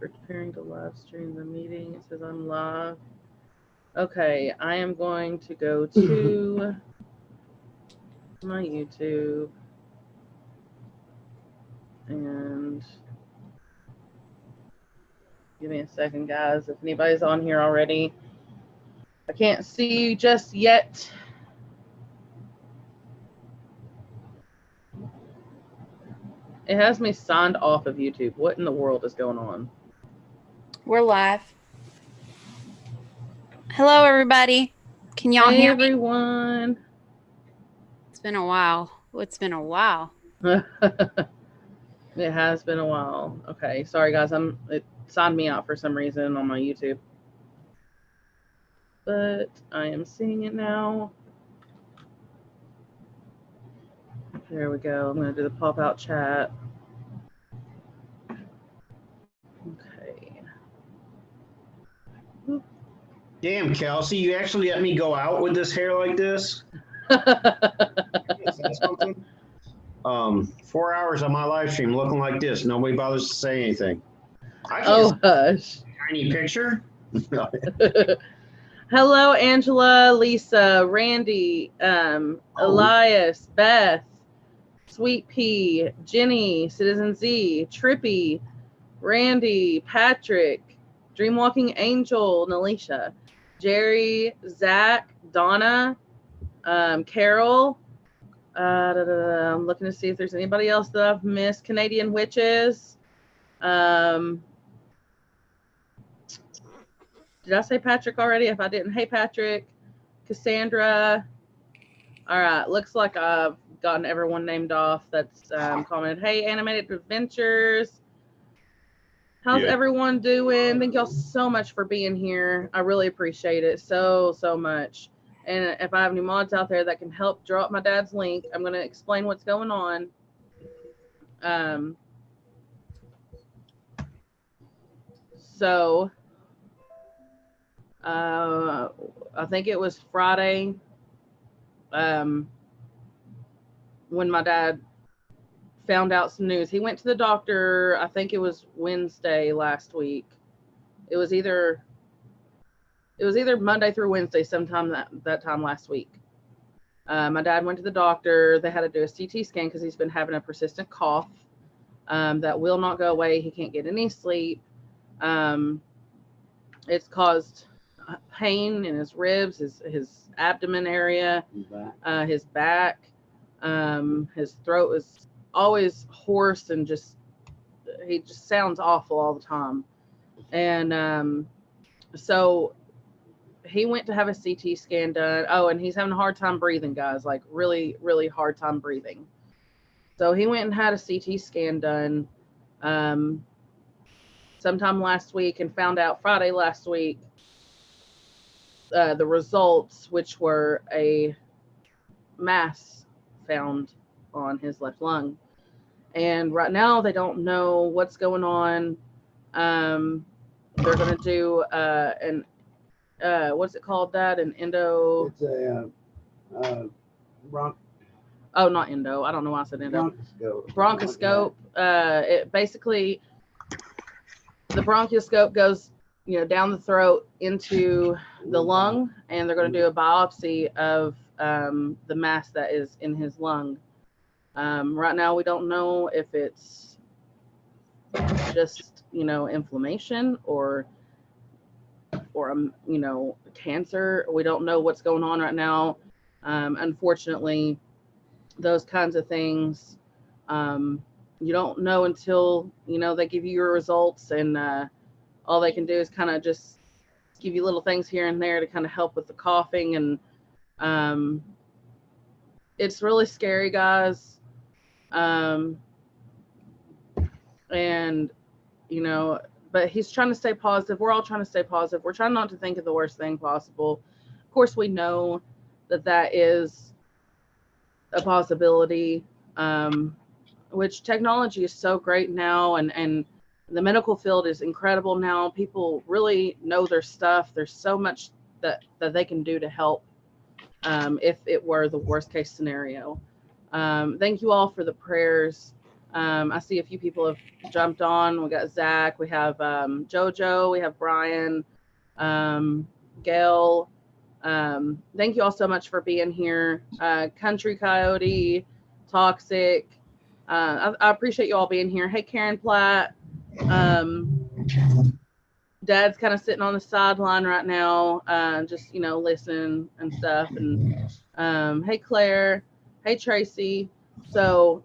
Preparing to live stream the meeting. It says I'm live. Okay, I am going to go to my YouTube and give me a second, guys. If anybody's on here already, I can't see you just yet. It has me signed off of YouTube. What in the world is going on? We're live. Hello, everybody. Can y'all hear me? Hey, everyone. It's been a while. It's been a while. It has been a while. Okay, sorry, guys. It signed me out for some reason on my YouTube. But I am seeing it now. There we go. I'm going to do the pop-out chat. Okay. Damn, Kelsey, you actually let me go out with this hair like this? Something? 4 hours on my live stream looking like this. Nobody bothers to say anything. Oh, hush. Tiny picture? Hello, Angela, Lisa, Randy, Elias, Beth, Sweet Pea, Jenny, Citizen Z, Trippy, Randy, Patrick, Dreamwalking Angel, Nalisha, Jerry, Zach, Donna, Carol. I'm looking to see if there's anybody else that I've missed. Canadian Witches. Did I say Patrick already? If I didn't, hey, Patrick. Cassandra. All right, looks like I've gotten everyone named off that's commented. Hey, Animated Adventures. How's everyone doing? Thank y'all so much for being here. I really appreciate it so much. And if I have any mods out there that can help draw up my dad's link, I'm going to explain what's going on. I think it was Friday when my dad found out some news. He went to the doctor, I think it was Wednesday last week. It was either Monday through Wednesday, sometime that time last week. My dad went to the doctor. They had to do a CT scan because he's been having a persistent cough that will not go away. He can't get any sleep. It's caused pain in his ribs, his abdomen area, his back. His throat is always hoarse and he just sounds awful all the time. And so he went to have a CT scan done. Oh, and he's having a hard time breathing, guys, like really, really hard time breathing. So he went and had a CT scan done sometime last week and found out Friday last week the results, which were a mass found on his left lung. And right now they don't know what's going on. They're going to do what's it called? That an endo. It's a Oh, not endo. I don't know why I said endo. Bronchoscope. It basically, the bronchoscope goes, down the throat into the lung, and they're going to do a biopsy of the mass that is in his lung. Right now, we don't know if it's just, inflammation or cancer. We don't know what's going on right now. Unfortunately, those kinds of things, you don't know until, they give you your results, and all they can do is kind of just give you little things here and there to kind of help with the coughing. And it's really scary, guys. And, but he's trying to stay positive. We're all trying to stay positive. We're trying not to think of the worst thing possible. Of course, we know that is a possibility, which technology is so great now, and the medical field is incredible now. People really know their stuff. There's so much that they can do to help if it were the worst case scenario. Thank you all for the prayers. I see a few people have jumped on. We got Zach, we have JoJo, we have Brian, Gail. Thank you all so much for being here. Country Coyote, Toxic. I appreciate you all being here. Hey, Karen Platt. Dad's kind of sitting on the sideline right now, just, listening and stuff. And hey, Claire. Hey, Tracy. So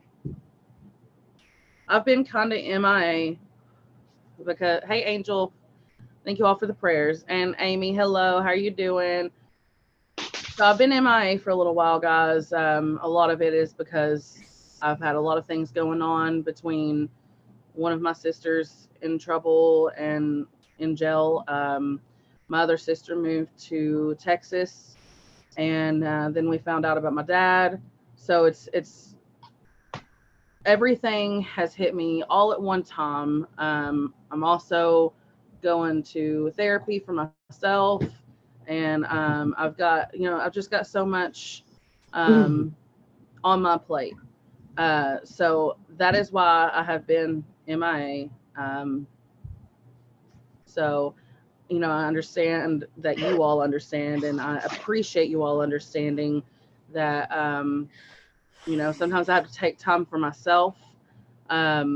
I've been kind of MIA because, hey, Angel, thank you all for the prayers. And Amy, hello, how are you doing? So I've been MIA for a little while, guys. A lot of it is because I've had a lot of things going on between one of my sisters in trouble and in jail. My other sister moved to Texas, and then we found out about my dad. So it's everything has hit me all at one time. I'm also going to therapy for myself, and I've just got so much on my plate. So that is why I have been MIA. So, I understand that you all understand, and I appreciate you all understanding that, sometimes I have to take time for myself. My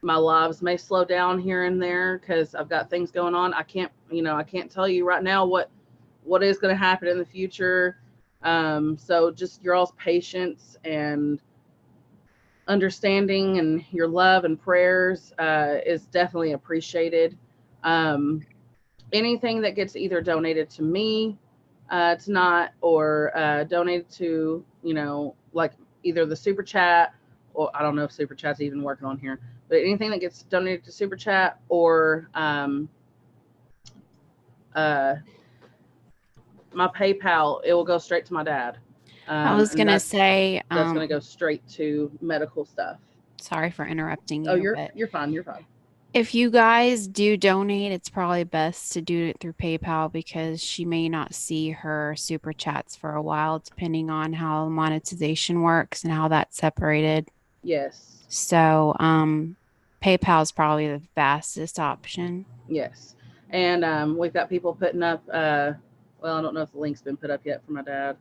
lives may slow down here and there because I've got things going on. I can't tell you right now what is going to happen in the future. So just your all's patience and understanding and your love and prayers is definitely appreciated. Anything that gets either donated to me tonight or donated to, like either the super chat, or I don't know if super chat's even working on here, but anything that gets donated to super chat or my PayPal, it will go straight to my dad. I was going to say, that's going to go straight to medical stuff. Sorry for interrupting you. Oh, you're fine. You're fine. If you guys do donate, it's probably best to do it through PayPal because she may not see her super chats for a while, depending on how monetization works and how that's separated. Yes. So PayPal is probably the fastest option. Yes. And we've got people putting up, well, I don't know if the link's been put up yet for my dad.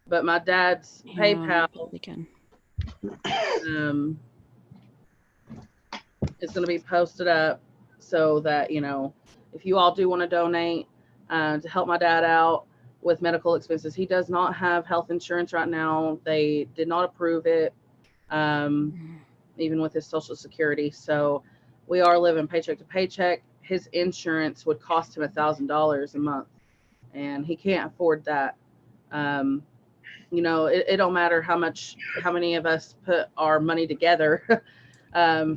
But my dad's PayPal is going to be posted up so that, if you all do want to donate to help my dad out with medical expenses. He does not have health insurance right now. They did not approve it, even with his Social Security. So we are living paycheck to paycheck. His insurance would cost him $1,000 a month, and he can't afford that. It don't matter how many of us put our money together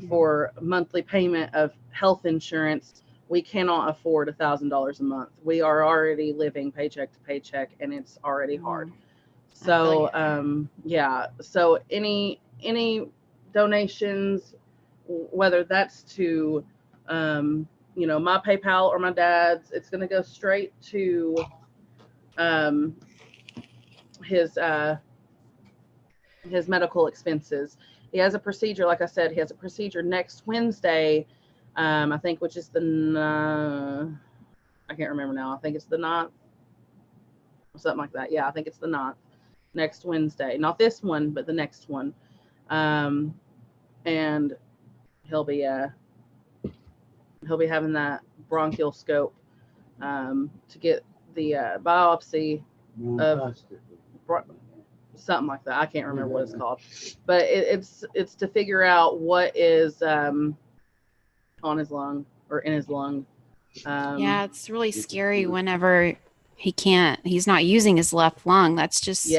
for monthly payment of health insurance. We cannot afford $1,000 a month. We are already living paycheck to paycheck, and it's already hard. So, yeah. So any donations, whether that's to, my PayPal or my dad's, it's going to go straight to his medical expenses. He has a procedure, like I said, he has a procedure next Wednesday, I think, which is I can't remember now. I think it's the 9th, something like that. Yeah, I think it's the 9th, next Wednesday. Not this one, but the next one. And he'll be having that bronchial scope to get the biopsy of something like that. I can't remember what it's called, but it's to figure out what is on his lung or in his lung. Yeah, it's really scary whenever he's not using his left lung. That's just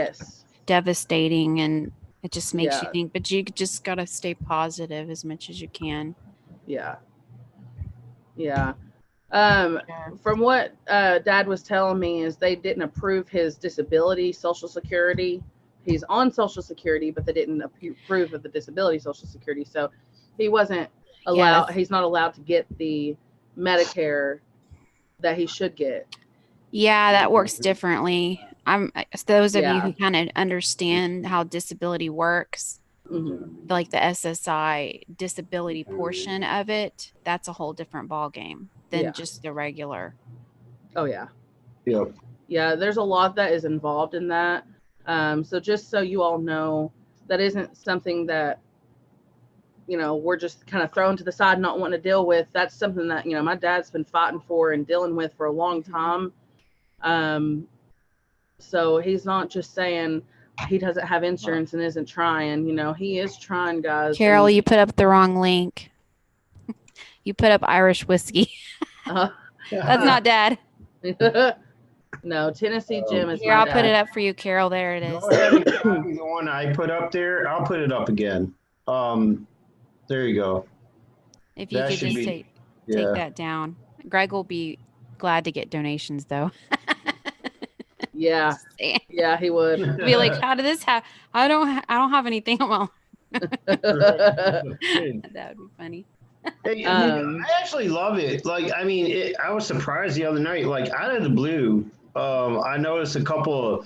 devastating, and it just makes you think, but you just got to stay positive as much as you can. Yeah. From what Dad was telling me is they didn't approve his disability Social Security. He's on Social Security, but they didn't approve of the disability Social Security. So he wasn't allowed. Yes. He's not allowed to get the Medicare that he should get. Yeah, that works differently. Those of you who kind of understand how disability works, like the SSI disability portion of it, that's a whole different ball game than just the regular. Oh yeah. Yep. Yeah, there's a lot that is involved in that. So just so you all know, that isn't something that, you know, we're just kind of thrown to the side, not wanting to deal with. That's something that, you know, my dad's been fighting for and dealing with for a long time. So he's not just saying he doesn't have insurance and isn't trying. You know, he is trying, guys. Carol, you put up the wrong link. You put up Irish whiskey. That's not Dad. No, Tennessee Jim is. Here, I'll put it up for you, Carol. There it is. Go ahead and copy the one I put up there. I'll put it up again. There you go. If you could just take that down. Greg will be glad to get donations, though. Yeah, yeah, he would be like, "How did this happen? I don't have anything on my own." That would be funny. Hey, I actually love it. Like, I mean, I was surprised the other night. Like, out of the blue, I noticed a couple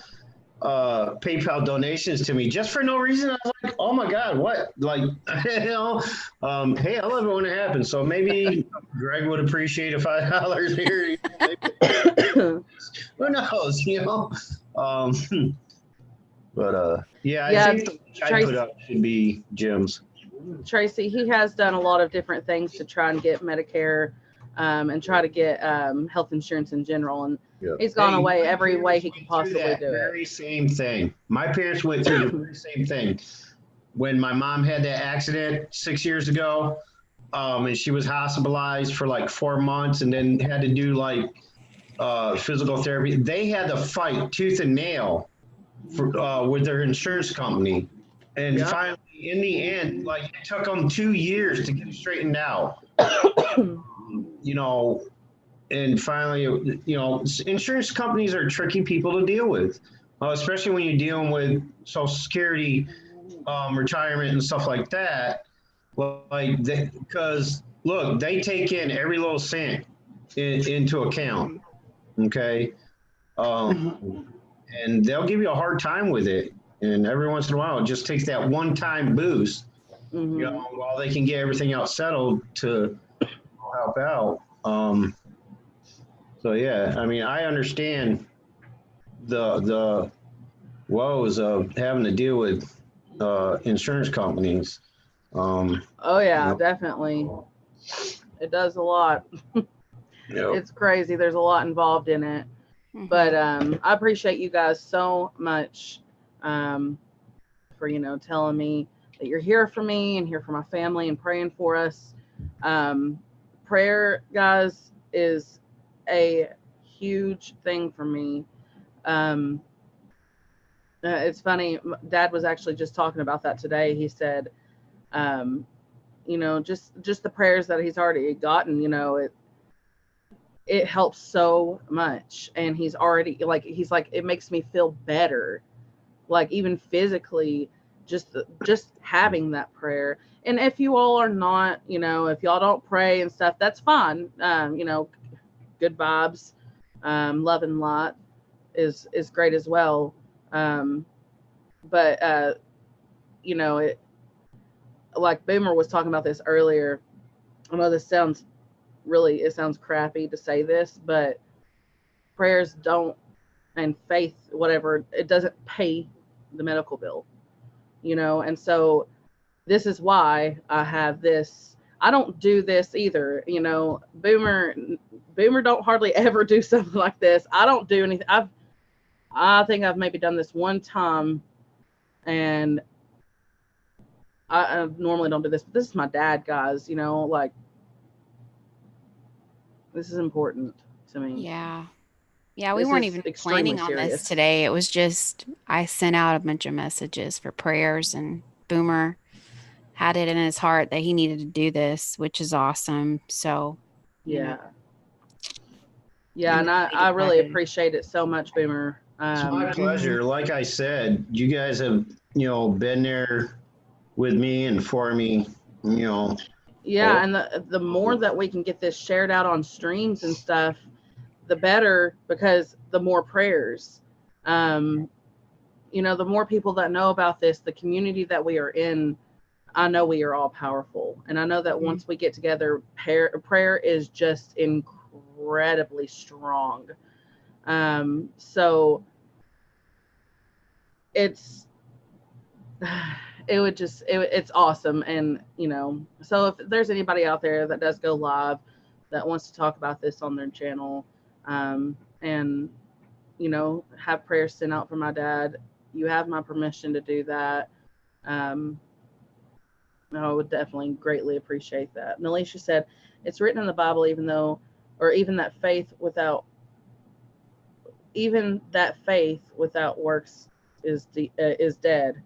of PayPal donations to me just for no reason. I was like, "Oh my God, what?" Like, you know, hey, I love it when it happens. So maybe Greg would appreciate $5 here. Who knows, you know? Yeah, I think the link I put up should be Jim's. Tracy, he has done a lot of different things to try and get Medicare and try to get health insurance in general. And he's gone away every way he could possibly do it. Very same thing. My parents went through the very same thing. When my mom had that accident 6 years ago, and she was hospitalized for like 4 months and then had to do like physical therapy. They had to fight tooth and nail with their insurance company. And finally, in the end, like, it took them 2 years to get it straightened out. You know, and finally, you know, insurance companies are tricky people to deal with, especially when you're dealing with Social Security, retirement and stuff like that. Like, because look, they take in every little cent into account. Okay. And they'll give you a hard time with it. And every once in a while, it just takes that one-time boost, you know, while they can get everything else settled to help out. So yeah, I mean, I understand the woes of having to deal with insurance companies. Oh yeah, you know, definitely. It does a lot. It's crazy. There's a lot involved in it. But I appreciate you guys so much for, you know, telling me that you're here for me and here for my family and praying for us. Prayer, guys, is a huge thing for me. It's funny. Dad was actually just talking about that today. He said, you know, just the prayers that he's already gotten, you know, it helps so much. And he's already like, it makes me feel better. Like, even physically, just having that prayer. And if you all are not, you know, if y'all don't pray and stuff, that's fine. You know, good vibes, love and light is great as well. But you know, it, like Boomer was talking about this earlier. I know this sounds crappy to say this, but prayers don't, and faith, whatever, it doesn't pay the medical bill, you know. And so this is why I have this. I don't do this either, you know. Boomer don't hardly ever do something like this. I don't do anything. I think I've maybe done this one time, and I normally don't do this, but this is my dad, guys, you know, like, this is important to me. Yeah, we weren't even planning on this today. It was just, I sent out a bunch of messages for prayers, and Boomer had it in his heart that he needed to do this, which is awesome. So, yeah. And I really appreciate it so much, Boomer. It's my pleasure. Like I said, you guys have, you know, been there with me and for me, you know. Yeah, and the more that we can get this shared out on streams and stuff, the better, because the more prayers, you you know, the more people that know about this, the community that we are in, I know we are all powerful. And I know that once we get together, prayer is just incredibly strong. So it's awesome. And, you know, so if there's anybody out there that does go live that wants to talk about this on their channel, and, you know, have prayers sent out for my dad, you have my permission to do that. I would definitely greatly appreciate that. And Alicia said, it's written in the Bible, even that faith without works is dead.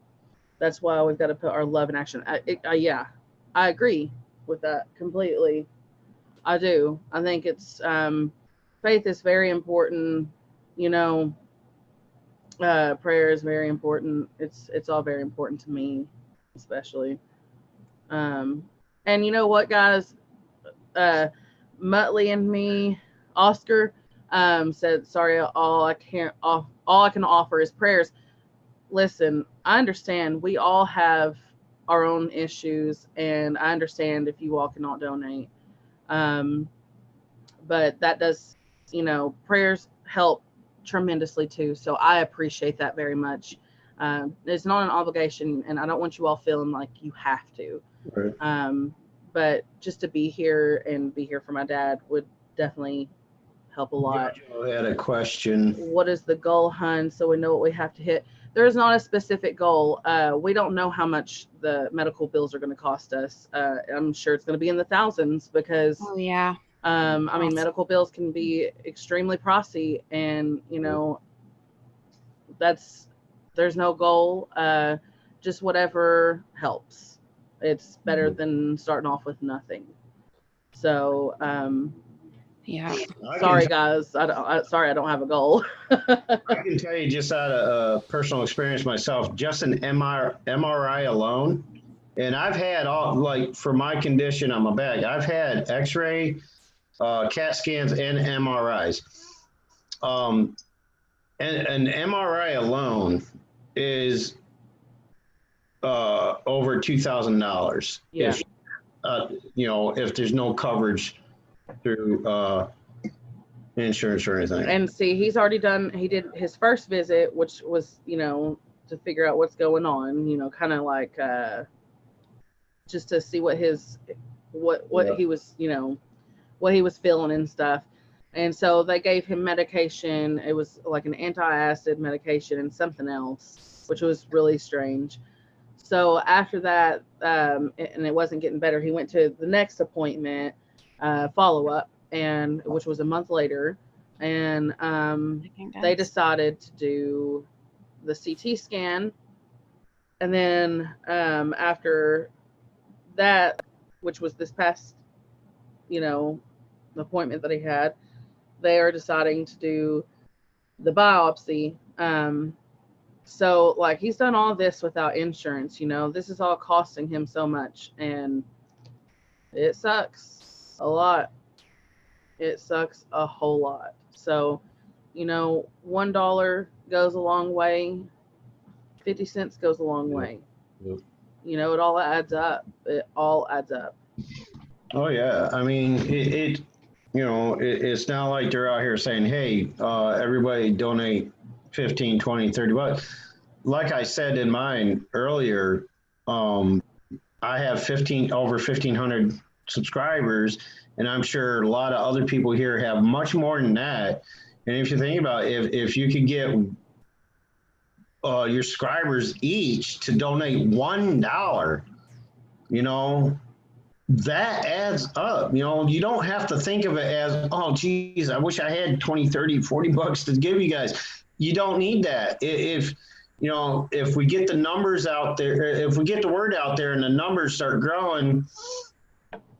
That's why we've got to put our love in action. Yeah, I agree with that completely. I do. I think it's faith is very important. You know, prayer is very important. It's all very important to me, especially. And you know what, guys? Muttley and me, Oscar, said, sorry, all I can offer is prayers. Listen, I understand we all have our own issues, and I understand if you all cannot donate. But that does, you know, prayers help tremendously too. So I appreciate that very much. It's not an obligation, and I don't want you all feeling like you have to. Right. But just to be here for my dad would definitely help a lot. Jojo had a question. What is the goal, hun? So we know what we have to hit. There is not a specific goal. We don't know how much the medical bills are going to cost us. I'm sure it's going to be in the thousands because, oh yeah. I mean, medical bills can be extremely pricey, and you know, there's no goal. Just whatever helps. It's better than starting off with nothing. So, yeah. Sorry, guys. I don't have a goal. I can tell you just out of personal experience myself, just an MRI alone, and I've had for my condition on my back, I've had X-ray, CAT scans, and MRIs. And an MRI alone is over $2,000. Yeah. If, you know, if there's no coverage through insurance or anything. And see, he did his first visit, which was, you know, to figure out what's going on, you know, kind of like just to see what he was, you know, what he was feeling and stuff. And so they gave him medication. It was like an anti-acid medication and something else, which was really strange. So after that, and it wasn't getting better, he went to the next appointment, follow-up, and which was a month later. And they decided to do the CT scan. And then after that, which was this past, you know, appointment that he had, they are deciding to do the biopsy. So like he's done all this without insurance, you know, this is all costing him so much, and it sucks a lot. It sucks a whole lot. So, you know, $1 goes a long way. 50 cents goes a long way. Yeah. You know, it all adds up. It all adds up. Oh yeah. I mean, it you know, it's not like they're out here saying, hey, everybody donate 15, 20, 30 bucks. Like I said in mine earlier, I have over 1,500 subscribers, and I'm sure a lot of other people here have much more than that. And if you think about it, if you could get your subscribers each to donate $1, you know, that adds up. You know, you don't have to think of it as, oh, geez, I wish I had 20, 30, 40 bucks to give you guys. You don't need that. If, you know, if we get the numbers out there, if we get the word out there and the numbers start growing,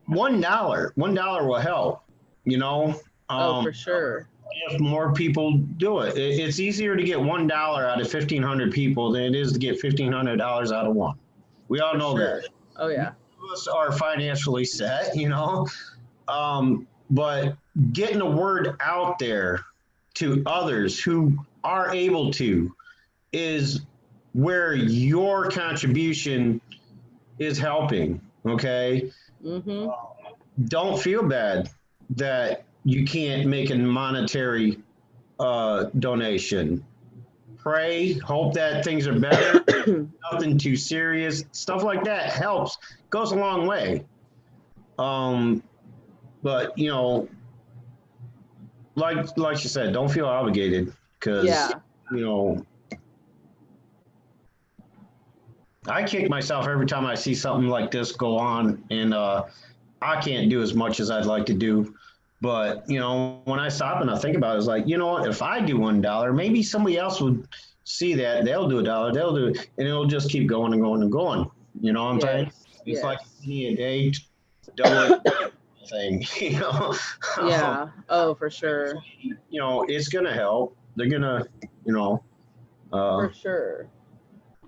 $1 will help, you know. For sure. If more people do it. It's easier to get $1 out of 1,500 people than it is to get $1,500 out of one. We all know that. Oh, yeah. Us are financially set, you know, but getting the word out there to others who are able to is where your contribution is helping. Okay. Mm-hmm. Don't feel bad that you can't make a monetary donation. Pray, hope that things are better. Nothing too serious. Stuff like that helps. Goes a long way. But you know, like you said, don't feel obligated because you know, I kick myself every time I see something like this go on, and I can't do as much as I'd like to do. But you know, when I stop and I think about it, it's like, you know what? If I do $1, maybe somebody else would see that. They'll do $1. They'll do it, and it'll just keep going and going and going. You know what I'm saying? It's like a day, double thing. You know? Yeah. Oh, for sure. You know, it's gonna help. They're gonna, you know. For sure.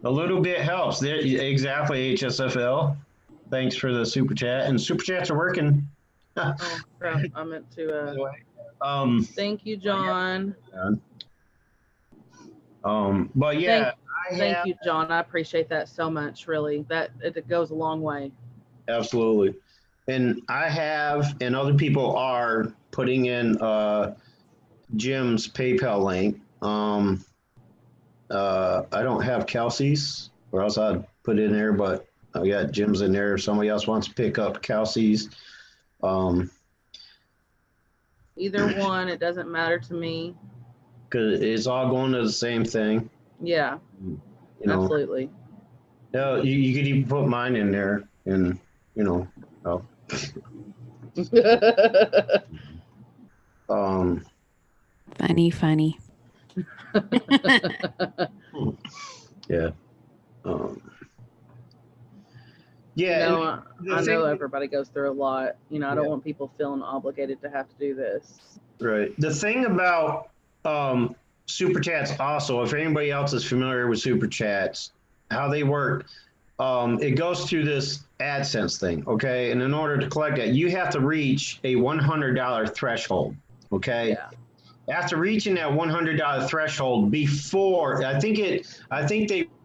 A little bit helps. There, exactly, HSFL. Thanks for the super chat, and super chats are working. Oh crap! I meant to. Thank you, John. But yeah, thank you, John. I appreciate that so much. Really, that it goes a long way. Absolutely, and I have, and other people are putting in Jim's PayPal link. I don't have Kelsey's, or else I'd put it in there, but I got Jim's in there. If somebody else wants to pick up Kelsey's, either one, it doesn't matter to me. Because it's all going to the same thing. Yeah, you know, absolutely. Yeah, you could even put mine in there, and you know, oh. Funny. Yeah. Yeah. You know, I know everybody goes through a lot. You know, I don't want people feeling obligated to have to do this. Right. The thing about super chats also, if anybody else is familiar with super chats, how they work, it goes through this AdSense thing, okay? And in order to collect that, you have to reach a $100 threshold, okay? Yeah. After reaching that $100 threshold, before I think they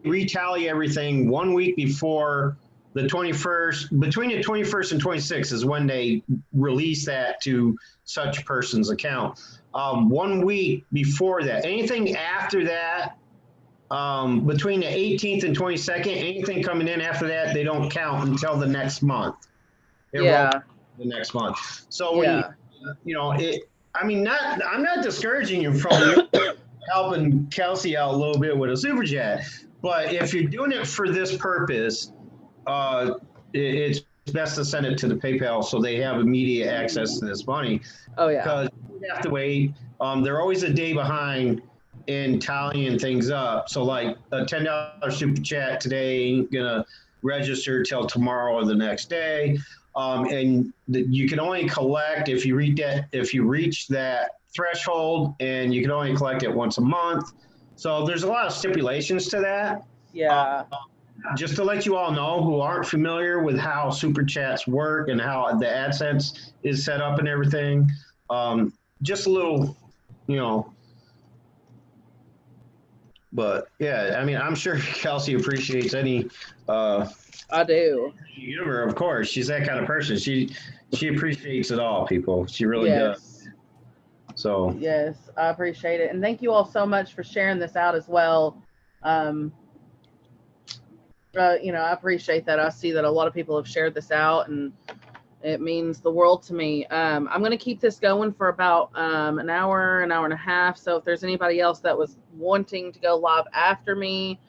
retally everything 1 week before the 21st. Between the 21st and 26th is when they release that to such person's account. 1 week before that, anything after that, between the 18th and 22nd, anything coming in after that, they don't count until the next month. The next month. So you know it. I mean, I'm not discouraging you from helping Kelsey out a little bit with a super chat, but if you're doing it for this purpose, it's best to send it to the PayPal so they have immediate access to this money. Oh yeah. Because you have to wait. They're always a day behind in tallying things up. So like a $10 super chat today ain't gonna register till tomorrow or the next day. And you can only collect if you reach that threshold, and you can only collect it once a month. So there's a lot of stipulations to that. Yeah. Just to let you all know who aren't familiar with how super chats work and how the AdSense is set up and everything, just a little, you know. But yeah, I mean, I'm sure Kelsey appreciates any. I do. Humor, of course. She's that kind of person. She appreciates it all, people. She really does. So yes, I appreciate it, and thank you all so much for sharing this out as well. You know, I appreciate that. I see that a lot of people have shared this out, and it means the world to me. I'm going to keep this going for about an hour and a half. So if there's anybody else that was wanting to go live after me,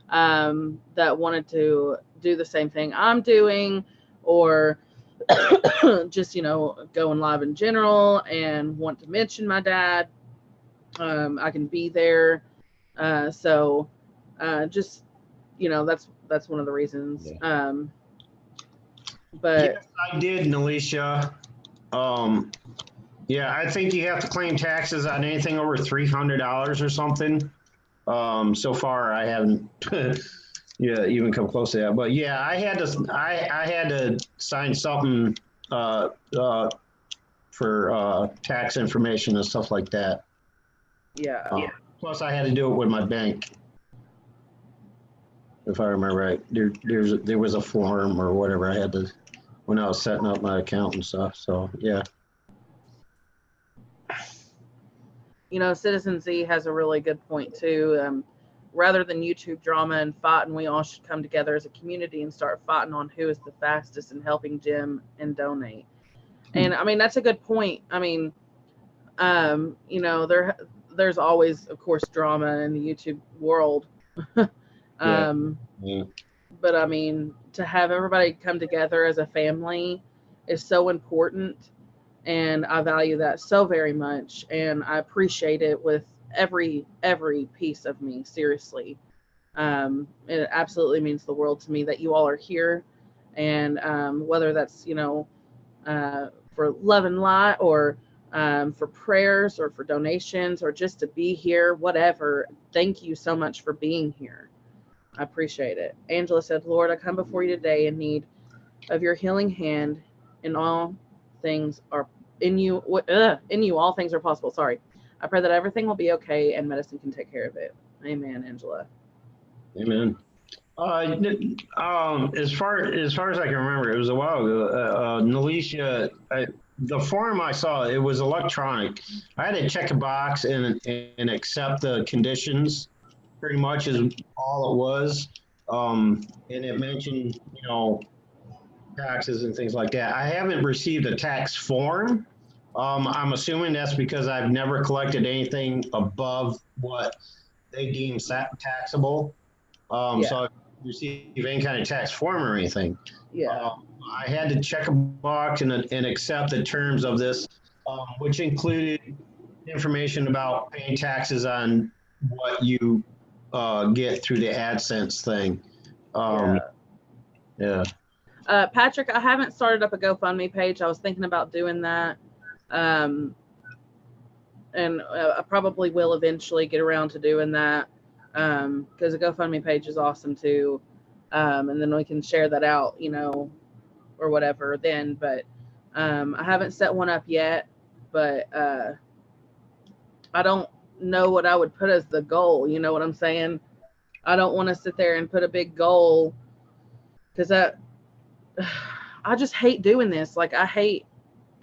that wanted to do the same thing I'm doing, or just, you know, going live in general and want to mention my dad, I can be there. So just, you know, that's one of the reasons. But yes, I did, Nalisha. Yeah, I think you have to claim taxes on anything over $300 or something. So far, I haven't even come close to that. But yeah, I had to sign something for tax information and stuff like that. Yeah. Plus, I had to do it with my bank. if I remember right. There was a form or whatever I had to when I was setting up my account and stuff. So yeah. You know, Citizen Z has a really good point too. Rather than YouTube drama and fighting, we all should come together as a community and start fighting on who is the fastest in helping Jim and donate. And I mean, that's a good point. I mean, you know, there's always, of course, drama in the YouTube world. Yeah. But I mean, to have everybody come together as a family is so important. And I value that so very much. And I appreciate it with every piece of me, seriously. It absolutely means the world to me that you all are here. And whether that's, you know, for love and light or for prayers or for donations or just to be here, whatever. Thank you so much for being here. I appreciate it. Angela said, Lord, I come before you today in need of your healing hand. In all things are in you. All things are possible. Sorry. I pray that everything will be okay and medicine can take care of it. Amen, Angela. Amen. As far as I can remember, it was a while ago. Nalisha, the form I saw, it was electronic. I had to check a box and accept the conditions. Pretty much is all it was. And it mentioned, you know, taxes and things like that. I haven't received a tax form. I'm assuming that's because I've never collected anything above what they deem taxable. So I didn't receive any kind of tax form or anything. Yeah. I had to check a box and accept the terms of this, which included information about paying taxes on what you get through the AdSense thing. Yeah. Patrick, I haven't started up a GoFundMe page. I was thinking about doing that. And I probably will eventually get around to doing that. Because the GoFundMe page is awesome too. And then we can share that out, you know, or whatever then. But I haven't set one up yet, but I don't know what I would put as the goal. You know what I'm saying? I don't want to sit there and put a big goal because I just hate doing this. Like I hate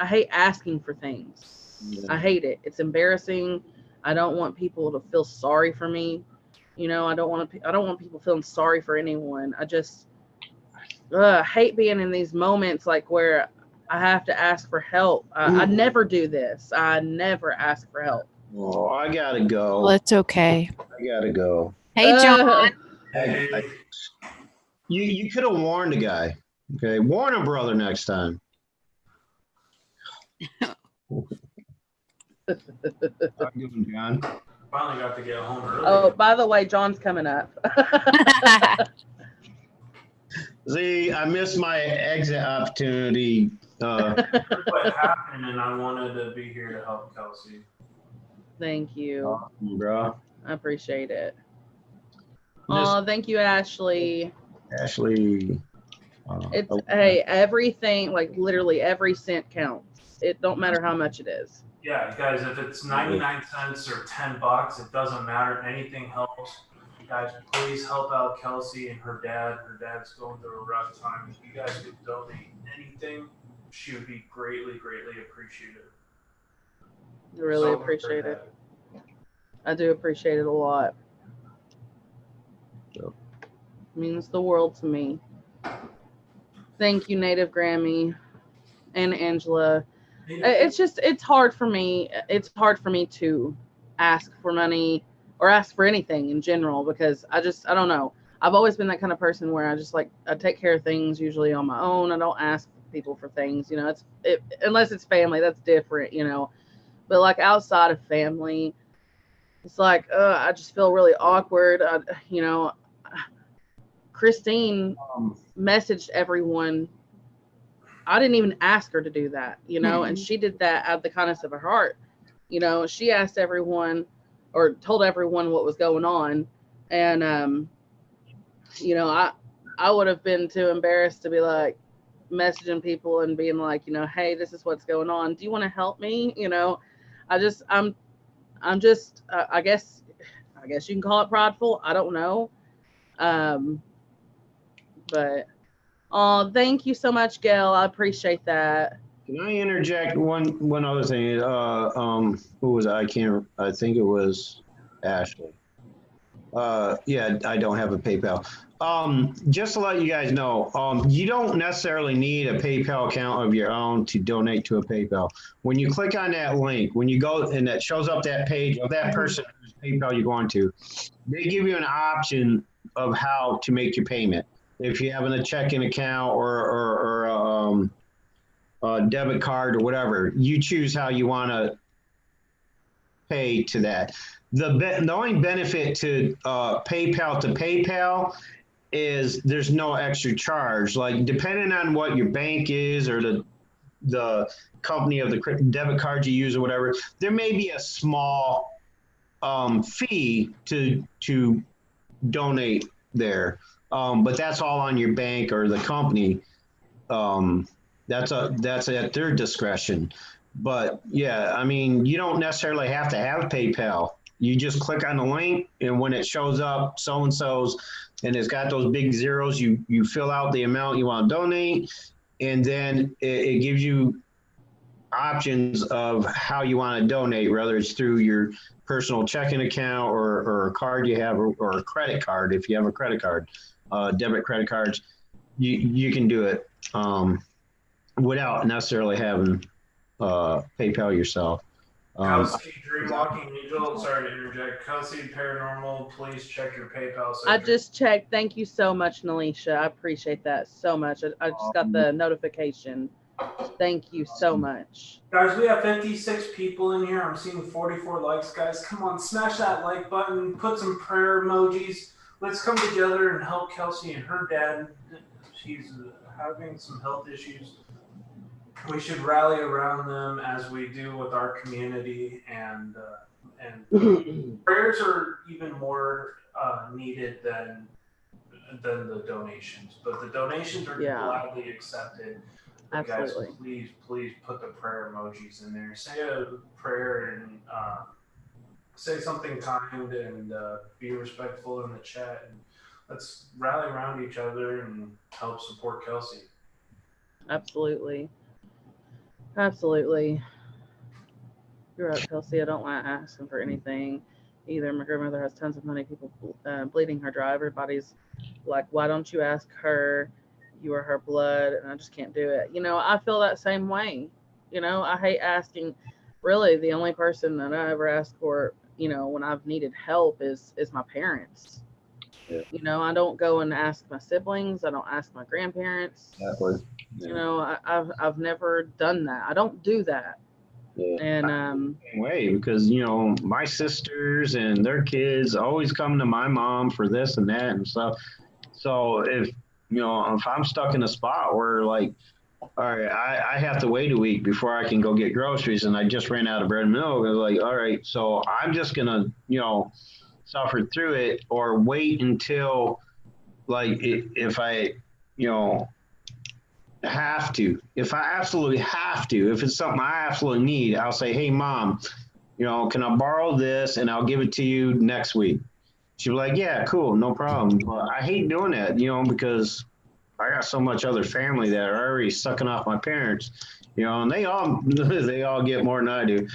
asking for things. Yeah. I hate it. It's embarrassing. I don't want people to feel sorry for me. You know, I don't want people feeling sorry for anyone. I just hate being in these moments like where I have to ask for help. I never do this. I never ask for help. Oh, I gotta go. Well, it's okay. I gotta go. Hey, John. You could have warned the guy. Okay, warn a brother next time. How you doing, John? Finally got to get home early. Oh, by the way, John's coming up. See, I missed my exit opportunity. What happened, and I wanted to be here to help Kelsey. Thank you. Awesome, bro. I appreciate it. Oh, thank you, Ashley. Ashley. Hey, everything, like literally every cent counts. It don't matter how much it is. Yeah, guys, if it's 99 cents or $10, it doesn't matter. Anything helps. Guys, please help out Kelsey and her dad. Her dad's going through a rough time. If you guys could donate anything, she would be greatly, greatly appreciated. I really appreciate it. I do appreciate it a lot. It means the world to me. Thank you, Native Grammy and Angela. It's hard for me. It's hard for me to ask for money or ask for anything in general because I don't know. I've always been that kind of person where I take care of things usually on my own. I don't ask people for things, you know, unless it's family, that's different, you know, but like outside of family, it's like, I just feel really awkward. You know, Christine messaged everyone. I didn't even ask her to do that, you know, and she did that out of the kindness of her heart. You know, she asked everyone or told everyone what was going on. And, you know, I would have been too embarrassed to be like messaging people and being like, you know, hey, this is what's going on. Do you want to help me? You know, I'm just, I guess you can call it prideful. I don't know. But oh, thank you so much, Gail. I appreciate that. Can I interject one other thing? Who was I think it was Ashley. Yeah, I don't have a PayPal. Just to let you guys know, you don't necessarily need a PayPal account of your own to donate to a PayPal. When you click on that link, when you go and that shows up that page of that person whose PayPal you're going to, they give you an option of how to make your payment. If you have a checking account or a debit card or whatever, you choose how you want to pay to that. The only benefit to PayPal to PayPal is there's no extra charge. Like depending on what your bank is or the company of the debit card you use or whatever, there may be a small fee to donate there, but that's all on your bank or the company. That's at their discretion. But yeah, I mean, you don't necessarily have to have PayPal. You just click on the link, and when it shows up so-and-so's, and it's got those big zeros, you fill out the amount you want to donate, and then it gives you options of how you want to donate, whether it's through your personal checking account or a card you have, or a credit card if you have a credit card, debit credit cards. You can do it without necessarily having PayPal yourself. Kelsey, Dreamwalking Angel, sorry to interject. Kelsey, Paranormal, please check your PayPal. I just checked. Thank you so much, Nalisha. I appreciate that so much. I just got the notification. Thank you so much. Guys, we have 56 people in here. I'm seeing 44 likes, guys. Come on, smash that like button. Put some prayer emojis. Let's come together and help Kelsey and her dad. She's having some health issues. We should rally around them as we do with our community, and prayers are even more needed than the donations. But the donations are gladly accepted. Absolutely. Guys, please put the prayer emojis in there. Say a prayer and say something kind, and be respectful in the chat. And let's rally around each other and help support Kelsey. Absolutely. Absolutely. You're right, Kelsey. I don't like asking for anything either. My grandmother has tons of money. People bleeding her dry. Everybody's like, why don't you ask her? You are her blood. And I just can't do it. You know, I feel that same way. You know, I hate asking. Really, the only person that I ever ask for, you know, when I've needed help is my parents. Yeah. You know, I don't go and ask my siblings. I don't ask my grandparents. Exactly. Yeah. You know, I've never done that. I don't do that. Yeah. And way because you know my sisters and their kids always come to my mom for this and that and stuff. So if I'm stuck in a spot where like, all right, I have to wait a week before I can go get groceries, and I just ran out of bread and milk. I was like, all right, so I'm just gonna suffer through it or wait until like if I have to, if I absolutely have to, if it's something I absolutely need, I'll say, hey mom, can I borrow this and I'll give it to you next week. She'll be like, yeah, cool, no problem. But I hate doing that, because I got so much other family that are already sucking off my parents, and they all get more than I do,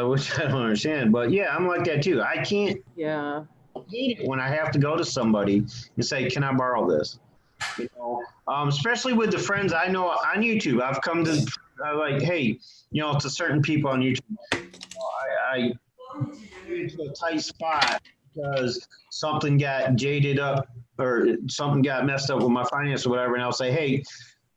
which I don't understand. But yeah, I'm like that too. I can't. Yeah. I hate it when I have to go to somebody and say, can I borrow this? Especially with the friends I know on YouTube. I've come to like, hey, to certain people on YouTube, I get into a tight spot because something got jaded up or something got messed up with my finance or whatever, and I'll say, hey,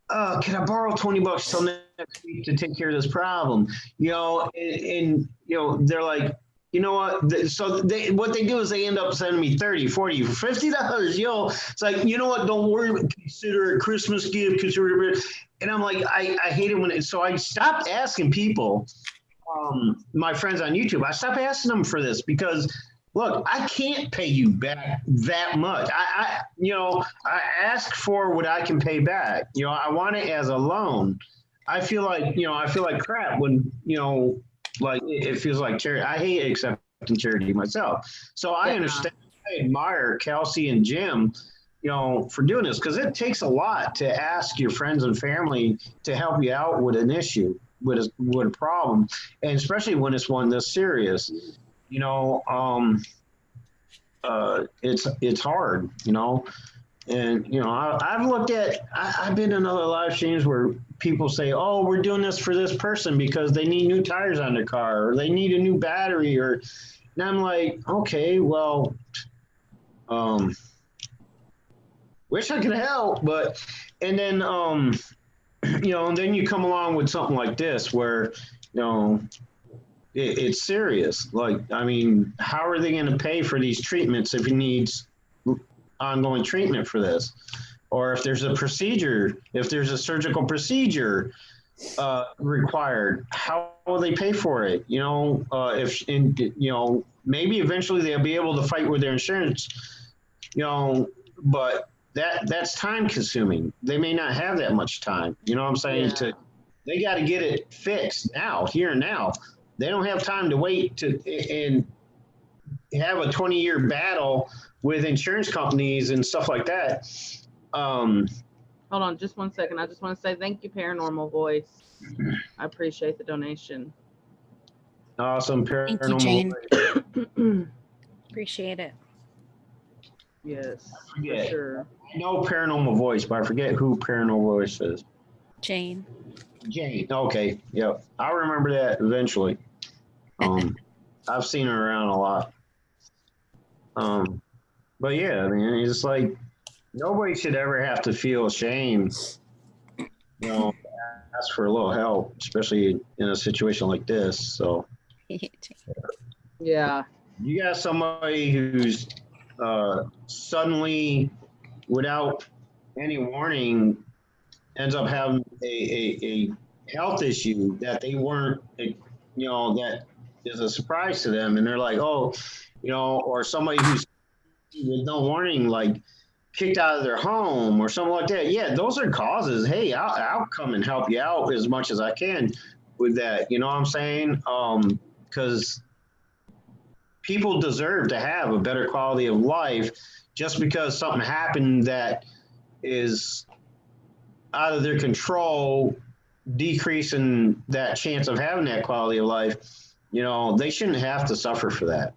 can I borrow $20 till next week to take care of this problem? And they're like, you know what? So what they do is they end up sending me $30, $40, $50. It's like, you know what? Don't worry. Consider it a Christmas gift. Consider it. And I'm like, I hate it so I stopped asking people, my friends on YouTube. I stopped asking them for this because, look, I can't pay you back that much. I ask for what I can pay back. I want it as a loan. I feel like crap when like it feels like charity. I hate accepting charity myself. So I understand. I admire Kelsey and Jim, for doing this, because it takes a lot to ask your friends and family to help you out with an issue, with a problem, and especially when it's one this serious. It's hard, and I've been in other live streams where people say, oh, we're doing this for this person because they need new tires on their car, or they need a new battery, and I'm like, okay, well, wish I could help, and then and then you come along with something like this where it's serious. Like, I mean, how are they going to pay for these treatments if he needs ongoing treatment for this? Or if there's a surgical procedure required, how will they pay for it? Maybe eventually they'll be able to fight with their insurance, but that's time consuming. They may not have that much time. You know what I'm saying? Yeah. They got to get it fixed now, here and now. They don't have time to wait and have a 20-year battle with insurance companies and stuff like that. Hold on just 1 second. I just want to say thank you, Paranormal Voice. I appreciate the donation. Awesome. Paranormal. Thank you, Jane. Appreciate it. Yes, for Yeah. sure. I know Paranormal Voice, but I forget who Paranormal Voice is. Jane. Jane. Okay. Yep. I'll remember that eventually. I've seen her around a lot. But yeah, I mean, it's like nobody should ever have to feel ashamed, ask for a little help, especially in a situation like this. So Yeah. you got somebody who's suddenly, without any warning, ends up having a health issue that they weren't, that is a surprise to them. And they're like, oh, or somebody who's with no warning, like kicked out of their home or something like that. Yeah, those are causes. Hey, I'll come and help you out as much as I can with that. You know what I'm saying? Because people deserve to have a better quality of life. Just because something happened that is out of their control, decreasing that chance of having that quality of life, they shouldn't have to suffer for that.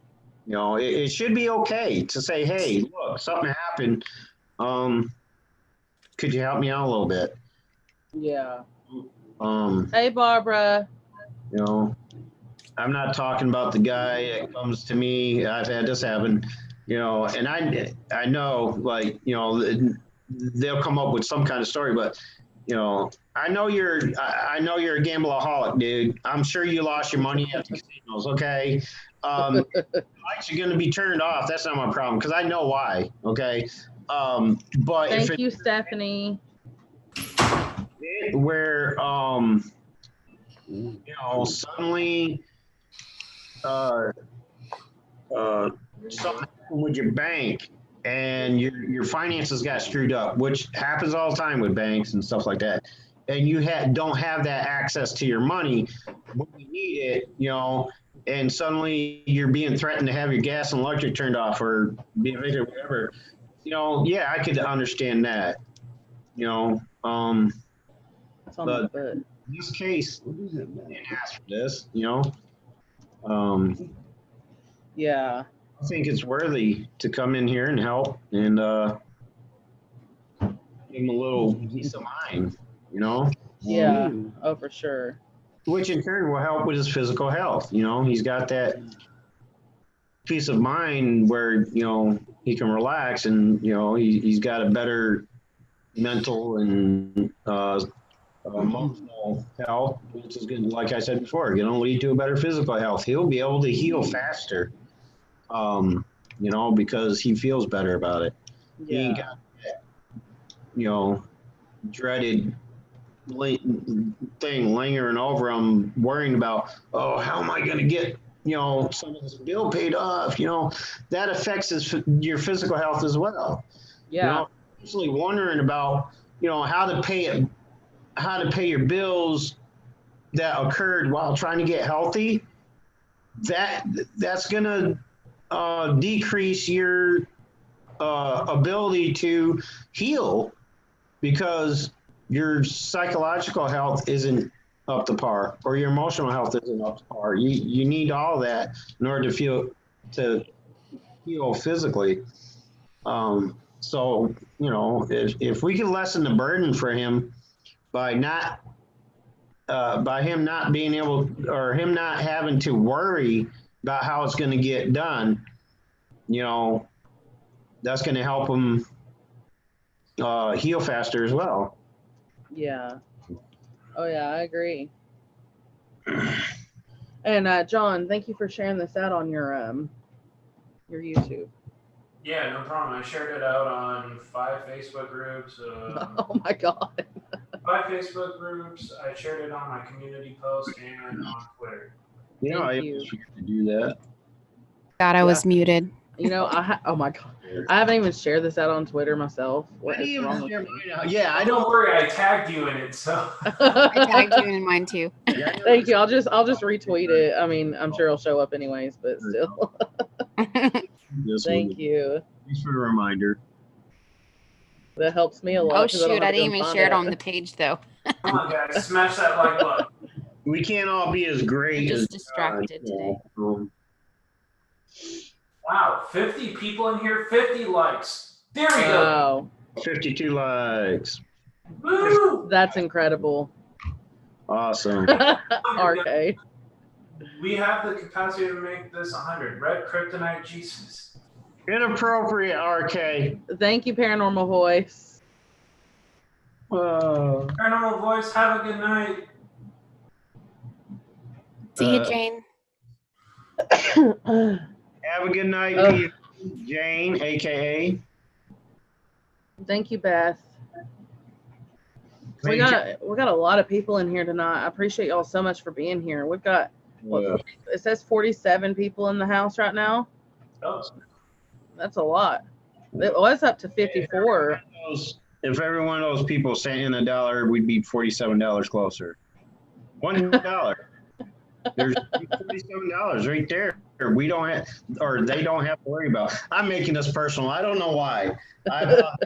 It should be okay to say, hey, look, something happened. Could you help me out a little bit? Yeah. Hey, Barbara. I'm not talking about the guy that comes to me. I've had this happen, and I know, like, they'll come up with some kind of story, but I know you're a gambleaholic, dude. I'm sure you lost your money at the casinos. Okay. Lights are going to be turned off. That's not my problem, because I know why. Okay. But thank you, Stephanie. Where suddenly something happened with your bank and your finances got screwed up, which happens all the time with banks and stuff like that, and you don't have that access to your money when you need it, and suddenly you're being threatened to have your gas and electric turned off or be evicted or whatever. Yeah, I could understand that. But in this case, I didn't ask for this. Yeah. I think it's worthy to come in here and help and give him a little peace of mind. Yeah. Oh, for sure. Which in turn will help with his physical health. He's got that peace of mind where, he can relax and, he's got a better mental and emotional health, which is good. Like I said before, going to lead to a better physical health. He'll be able to heal faster, because he feels better about it. Yeah. He ain't got that, dreaded thing lingering over him, worrying about, oh, how am I going to get, some of this bill paid off? That affects your physical health as well. Yeah. Usually wondering about, how to pay your bills that occurred while trying to get healthy. That's going to decrease your ability to heal because your psychological health isn't up to par or your emotional health isn't up to par. You need all that in order to heal physically. So, you know, if we can lessen the burden for him by him not being able, or him not having to worry about how it's going to get done, you know, that's going to help him heal faster as well. Yeah. Oh yeah, I agree. And John, thank you for sharing this out on your YouTube. Yeah, no problem. I shared it out on 5 Facebook groups. Oh my God. 5 Facebook groups. I shared it on my community post and on Twitter. You know, I you. forget to do that. God, I was muted. You know, oh my God, I haven't even shared this out on Twitter myself. What is wrong with me? Yeah, I Don't don't. worry, I tagged you in it, so. I tagged you in mine too. Thank you. I'll just retweet it. I mean, I'm sure it'll show up anyways, but still. Thank you. Thanks for the reminder. That helps me a lot. Oh shoot, I didn't even share it on the page though. Come on, guys, smash that like button. We can't all be as great I'm as just distracted today. Wow, 50 people in here, 50 likes. There we go. Wow. 52 likes. Woo! That's incredible. Awesome. RK. We have the capacity to make this 100. Red Kryptonite Jesus. Inappropriate, RK. Thank you, Paranormal Voice. Paranormal Voice, have a good night. See you, Jane. Have a good night, Peter. Jane, aka. Thank you, Beth. We got a lot of people in here tonight. I appreciate y'all so much for being here. We've got it says 47 people in the house right now. Oh. That's a lot. It was up to 54. If every one of those people sent in $1, we'd be $47 closer. $1. There's $47 right there. We don't have, or they don't have to worry about. I'm making this personal. I don't know why. Not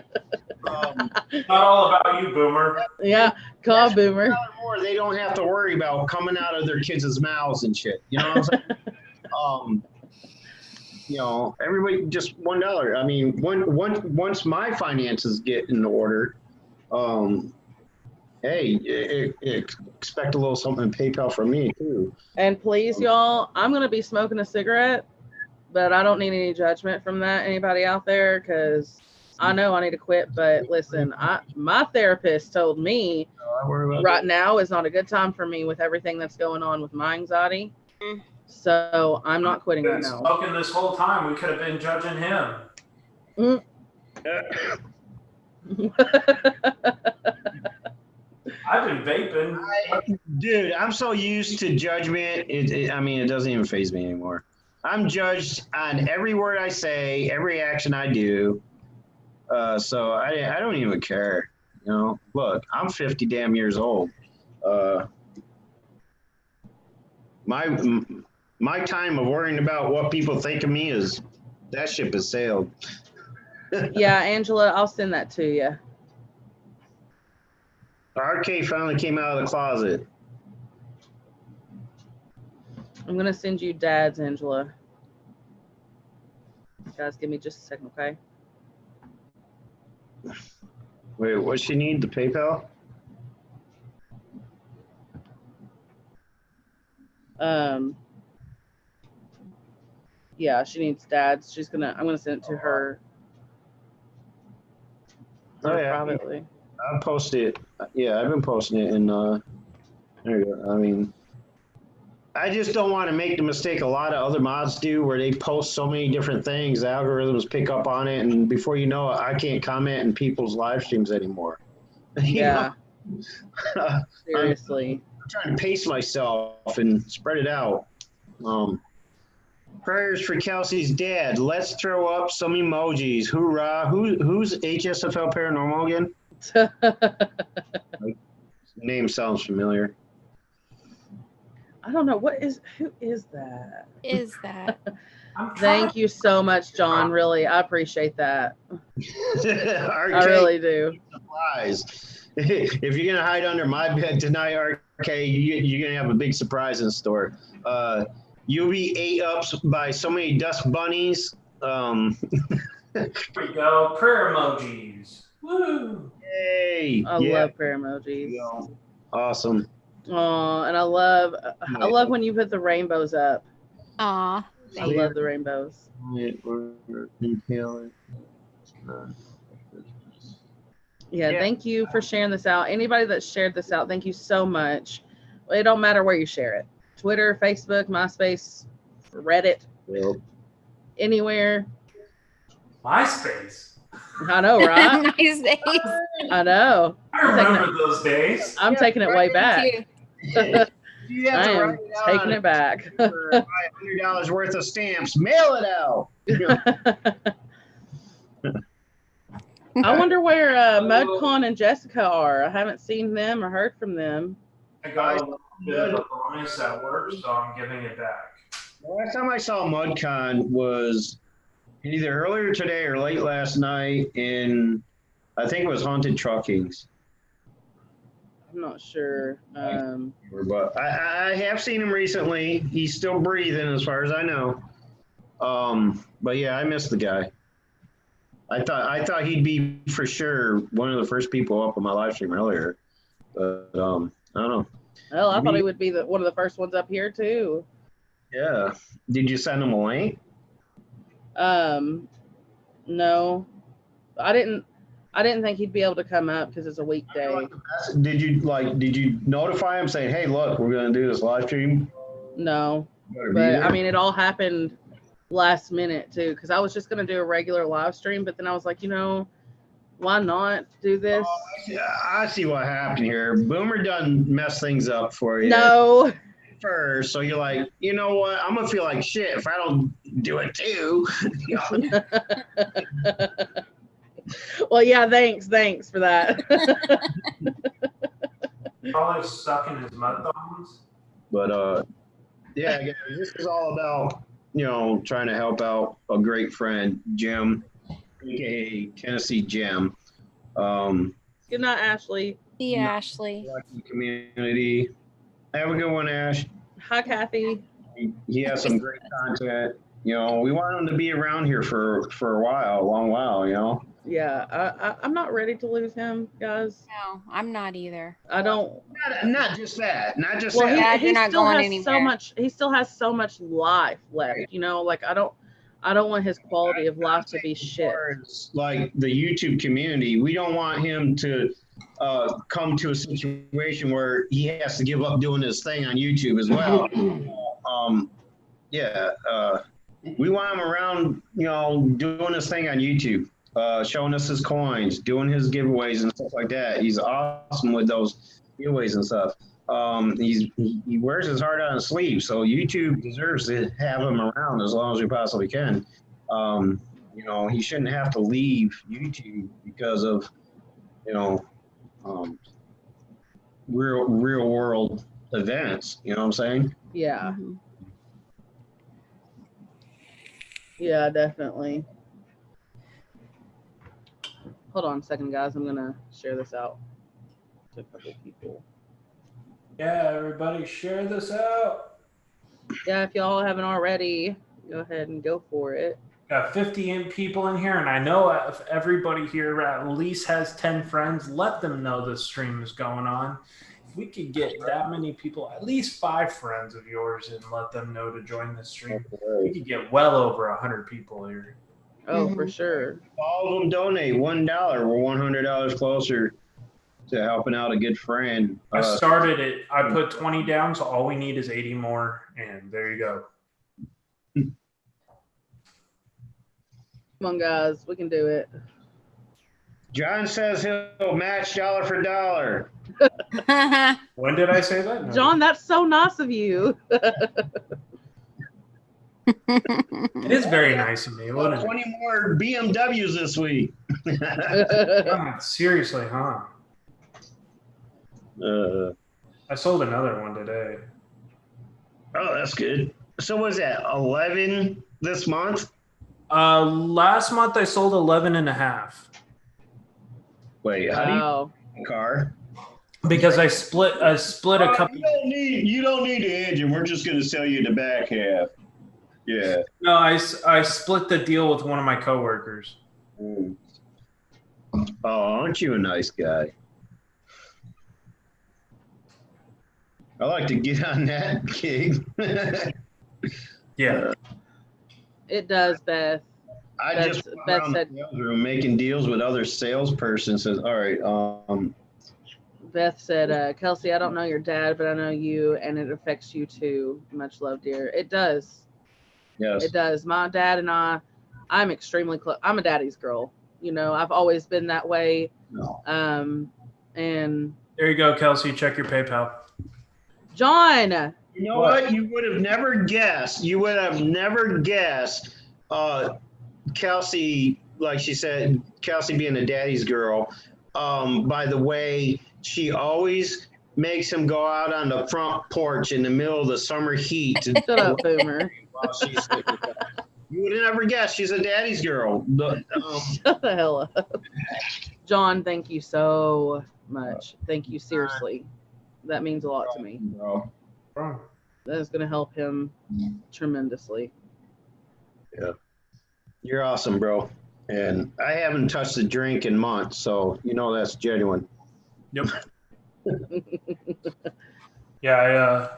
all about you, Boomer. Yeah, call Boomer. More, they don't have to worry about coming out of their kids' mouths and shit. You know what I'm saying? You know, everybody just $1. I mean, once my finances get in order, hey, expect a little something in PayPal from me too. And please, y'all, I'm gonna be smoking a cigarette, but I don't need any judgment from that. Anybody out there? Because I know I need to quit. But listen, my therapist told me right now is not a good time for me with everything that's going on with my anxiety. So I'm not quitting right now. Smoking this whole time, we could have been judging him. I've been vaping. Dude, I'm so used to judgment. I mean, it doesn't even faze me anymore. I'm judged on every word I say, every action I do. So I don't even care. You know, look, I'm 50 damn years old. My time of worrying about what people think of me that ship has sailed. Yeah, Angela, I'll send that to you. RK finally came out of the closet. I'm going to send you Dad's, Angela. Guys, give me just a second, okay? Wait, what she need? The PayPal? Yeah, she needs Dad's. I'm gonna send it to her. Oh, yeah. Privately. I'll post it. Yeah, I've been posting it in there you go. I mean, I just don't want to make the mistake a lot of other mods do where they post so many different things, the algorithms pick up on it, and before you know it, I can't comment in people's live streams anymore. Yeah. Seriously. I'm trying to pace myself and spread it out. Prayers for Kelsey's dad. Let's throw up some emojis. Hoorah. Who's HSFL Paranormal again? Name sounds familiar. I don't know who is that? Is that? Thank you so much, John. Really, I appreciate that. RK, I really do. Surprise. If you're gonna hide under my bed tonight, RK, you're gonna have a big surprise in store. You'll be ate up by so many dust bunnies. Here we go. Prayer emojis. Woo! Yay! I love prayer emojis. Awesome. Oh, and I love when you put the rainbows up. Aw. I love the rainbows. Yeah, thank you for sharing this out. Anybody that shared this out, thank you so much. It don't matter where you share it. Twitter, Facebook, MySpace, Reddit, anywhere. MySpace. I know, right? MySpace. I know. I remember those days. I'm taking it way back. I am taking it back. $500 worth of stamps. Mail it out. I wonder where MudCon and Jessica are. I haven't seen them or heard from them. I got a little bit of a bonus at work, so I'm giving it back. The last time I saw MudCon was either earlier today or late last night in, I think it was Haunted Truckings. I'm not sure. But I have seen him recently. He's still breathing as far as I know. But yeah, I missed the guy. I thought he'd be for sure one of the first people up on my live stream earlier. But I don't know. Well, I thought he would be one of the first ones up here too. Yeah. Did you send him a link? No. I didn't think he'd be able to come up because it's a weekday. Did you notify him saying, hey, look, we're going to do this live stream? No. But I mean, it all happened last minute too, because I was just going to do a regular live stream, but then I was like, why not do this? I see what happened here. Boomer done mess things up for you. No. First, so you're like, you know what? I'm gonna feel like shit if I don't do it too. Well, yeah, thanks for that. Probably stuck in his mud bones. But yeah, again, this is all about trying to help out a great friend, Jim, aka Tennessee Jim. Good night, Ashley. See you, Ashley. Community. Have a good one, Ash. Hi, Kathy. He has some great content. We want him to be around here for a long while. Yeah, I'm not ready to lose him, guys. No, I'm not either. I don't. Not just that. Not just well, that. He still has so much. He still has so much life left. Like I don't want his quality of life to be shit. Like the YouTube community, we don't want him to come to a situation where he has to give up doing this thing on YouTube as well. We want him around, doing this thing on YouTube, showing us his coins, doing his giveaways and stuff like that. He's awesome with those giveaways and stuff. He wears his heart on his sleeve, so YouTube deserves to have him around as long as we possibly can. He shouldn't have to leave YouTube because of, real world events. You know what I'm saying? Yeah. Mm-hmm. Yeah, definitely. Hold on a second, guys. I'm gonna share this out to a couple people. Yeah, everybody share this out. Yeah, if y'all haven't already, go ahead and go for it. Got 50 people in here, and I know if everybody here at least has 10 friends, let them know this stream is going on. If we could get that many people, at least 5 friends of yours, and let them know to join this stream, we could get well over 100 people here. Oh, for sure. All of them donate $1. We're $100 closer to helping out a good friend. I started it. I put 20 down, so all we need is 80 more, and there you go. Come on, guys. We can do it. John says he'll match dollar for dollar. When did I say that? No. John, that's so nice of you. It is very nice of me. 20 more BMWs this week. Seriously, huh? I sold another one today. Oh, that's good. So was that 11 this month? Last month I sold 11 and a half. Wait, how do Wow. you car? Because I split a couple. You don't need the engine. We're just going to sell you the back half. Yeah. No, I split the deal with one of my coworkers. Mm. Oh, aren't you a nice guy? I like to get on that gig. Yeah. It does, Beth. I Beth- just went Beth around said- the sales room making deals with other salespersons. Says, all right, Beth said, Kelsey, I don't know your dad, but I know you, and it affects you too. Much love, dear. It does. yes. It does. My dad and I'm extremely close. I'm a daddy's girl. You know, I've always been that way. No. And There you go, Kelsey. Check your PayPal. John, You know what? You would have never guessed. You would have never guessed. Kelsey, like she said, Kelsey being a daddy's girl. By the way, she always makes him go out on the front porch in the middle of the summer heat. shut up, Boomer. While she's sick with that. You would have never guessed she's a daddy's girl. Shut the hell up. John, thank you so much. Thank you, seriously. That means a lot to me. Bro. That is going to help him tremendously. You're awesome, bro. And I haven't touched a drink in months, so you know that's genuine. Yep. Yeah,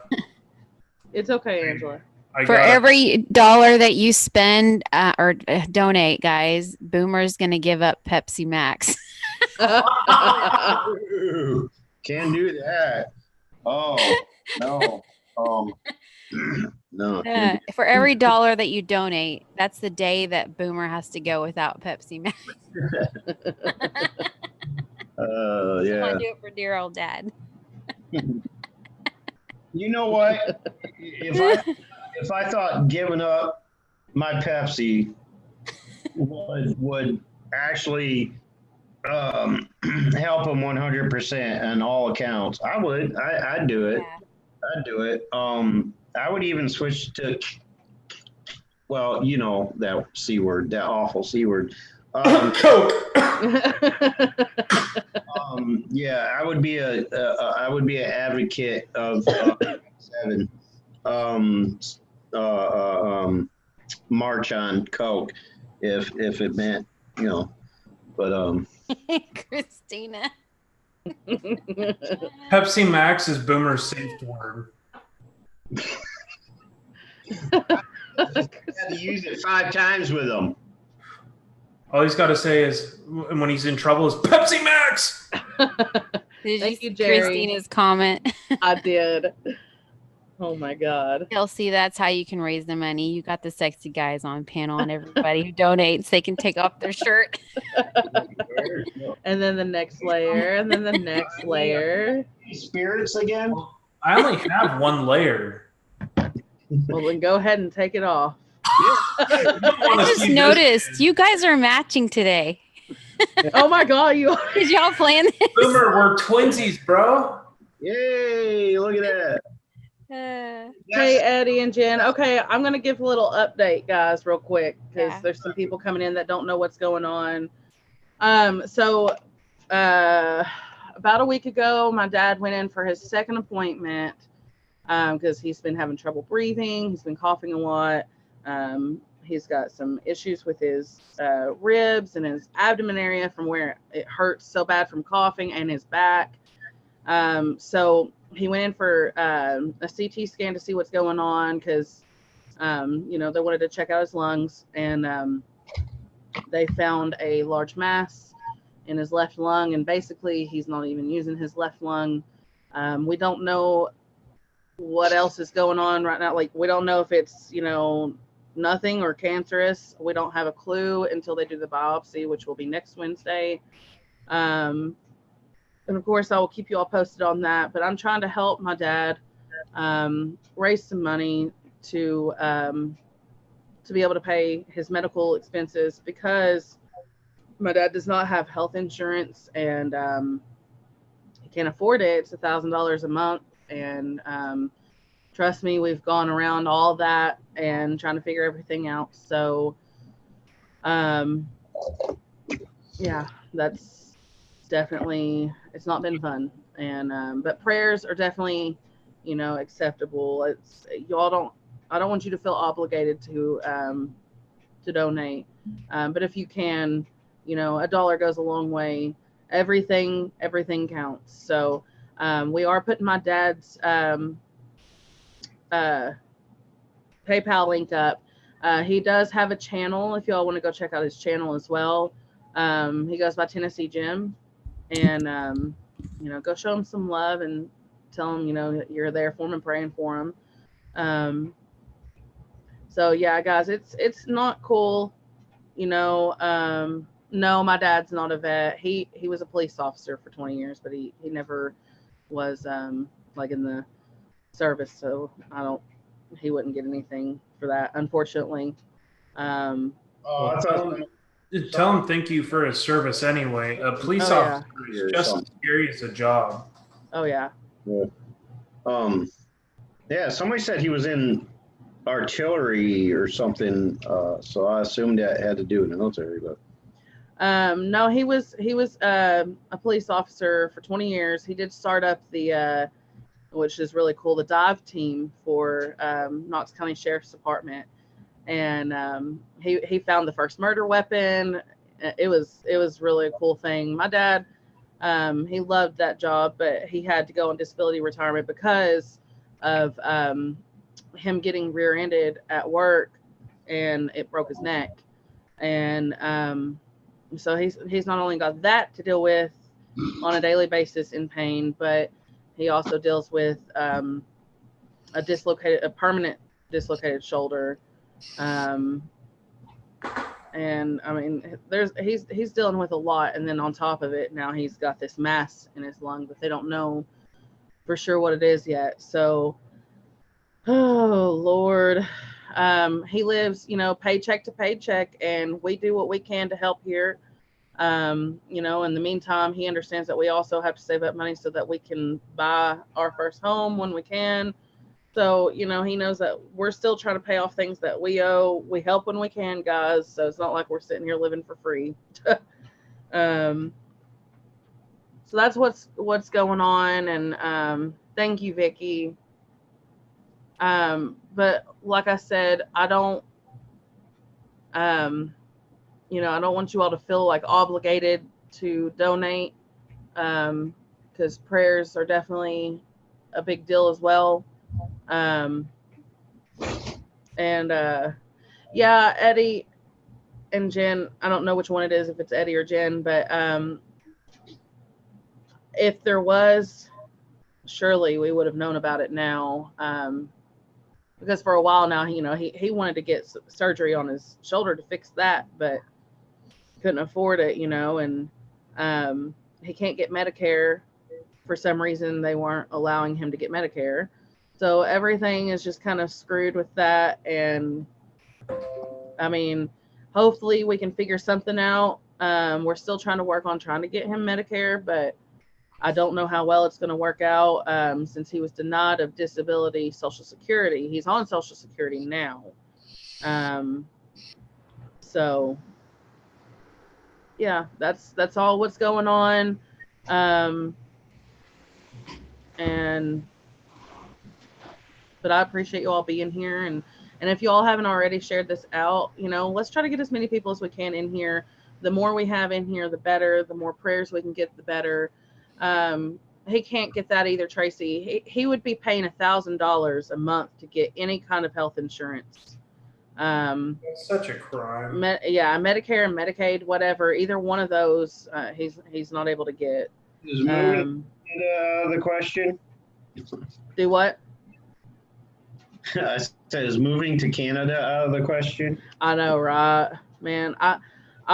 It's okay, Angela. For every dollar that you spend or donate, guys, Boomer's going to give up Pepsi Max. Ooh, can't do that. Oh, no. No. For every dollar that you donate, that's the day that Boomer has to go without Pepsi Max. Yeah. I do it for dear old dad. You know what? If I thought giving up my Pepsi would actually help him 100% on all accounts, I would. I'd do it. Yeah. I'd do it. I would even switch to, well, you know, that C word, that awful C word. Coke. Yeah, I would be an advocate of 7. March on Coke if it meant, you know, but Christina. Pepsi Max is Boomer's safe word. I had to use it 5 times with him. All he's got to say is, when he's in trouble, is Pepsi Max. Thank you, Jerry. Christina's comment. I did. Oh my God. Kelsey, that's how you can raise the money. You got the sexy guys on panel, and everybody who donates, they can take off their shirt. And then the next layer, and then the next layer. Spirits again? I only have one layer. Well, then go ahead and take it off. I just noticed you guys are matching today. Oh my God, you are. Did y'all plan this? Boomer, we're twinsies, bro. Yay, look at that. Hey, Eddie and Jen. Okay, I'm going to give a little update, guys, real quick, because there's some people coming in that don't know what's going on. So about a week ago, my dad went in for his second appointment because he's been having trouble breathing. He's been coughing a lot. He's got some issues with his ribs and his abdomen area from where it hurts so bad from coughing, and his back. So he went in for a CT scan to see what's going on because, you know, they wanted to check out his lungs, and they found a large mass in his left lung, and basically he's not even using his left lung. We don't know what else is going on right now. Like, we don't know if it's, you know, nothing or cancerous. We don't have a clue until they do the biopsy, which will be next Wednesday. And of course, I will keep you all posted on that. But I'm trying to help my dad raise some money to be able to pay his medical expenses, because my dad does not have health insurance, and he can't afford it. It's $1,000 a month, and trust me, we've gone around all that and trying to figure everything out. So, yeah, that's definitely, it's not been fun. And, but prayers are definitely, acceptable. I don't want you to feel obligated to donate. But if you can, $1 goes a long way. Everything counts. So, we are putting my dad's, PayPal link up. He does have a channel if y'all want to go check out his channel as well. He goes by Tennessee Jim, and go show him some love and tell him you're there for him and praying for him. So yeah, guys, it's not cool. No, my dad's not a vet. He was a police officer for 20 years, but he never was like in the service, so he wouldn't get anything for that, unfortunately. I thought Tell him thank you for his service anyway. A police officer is just as scary as a job. Oh yeah. Yeah, somebody said he was in artillery or something, so I assumed that had to do with the military, but no, he was a police officer for 20 years. He did start up the which is really cool, the dive team for Knox County Sheriff's Department, and he found the first murder weapon. It was really a cool thing. My dad, he loved that job, but he had to go on disability retirement because of him getting rear-ended at work, and it broke his neck. And so he's not only got that to deal with on a daily basis in pain, but he also deals with a permanent dislocated shoulder. And I mean, he's dealing with a lot. And then on top of it, now he's got this mass in his lung, but they don't know for sure what it is yet. So, oh Lord, he lives, paycheck to paycheck, and we do what we can to help here. In the meantime, he understands that we also have to save up money so that we can buy our first home when we can. So, he knows that we're still trying to pay off things that we owe. We help when we can, guys. So it's not like we're sitting here living for free. So that's what's going on. And thank you, Vicki. But like I said, I don't want you all to feel like obligated to donate, because prayers are definitely a big deal as well. Yeah, Eddie and Jen, I don't know which one it is, if it's Eddie or Jen, but if there was, surely we would have known about it now, because for a while now, he wanted to get surgery on his shoulder to fix that, but couldn't afford it, and he can't get Medicare. For some reason, they weren't allowing him to get Medicare. So everything is just kind of screwed with that. And I mean, hopefully we can figure something out. We're still trying to work on trying to get him Medicare, but I don't know how well it's going to work out, since he was denied of disability Social Security. He's on Social Security now. So yeah, that's all what's going on. But I appreciate you all being here, and if you all haven't already shared this out, let's try to get as many people as we can in here. The more we have in here, the better. The more prayers we can get, the better. He can't get that either, Tracy. He would be paying $1,000 a month to get any kind of health insurance. It's such a crime. Medicare and Medicaid, whatever. Either one of those, he's not able to get. Is moving the question? Do what? I said, is moving to Canada out of the question? I know, right? Man, I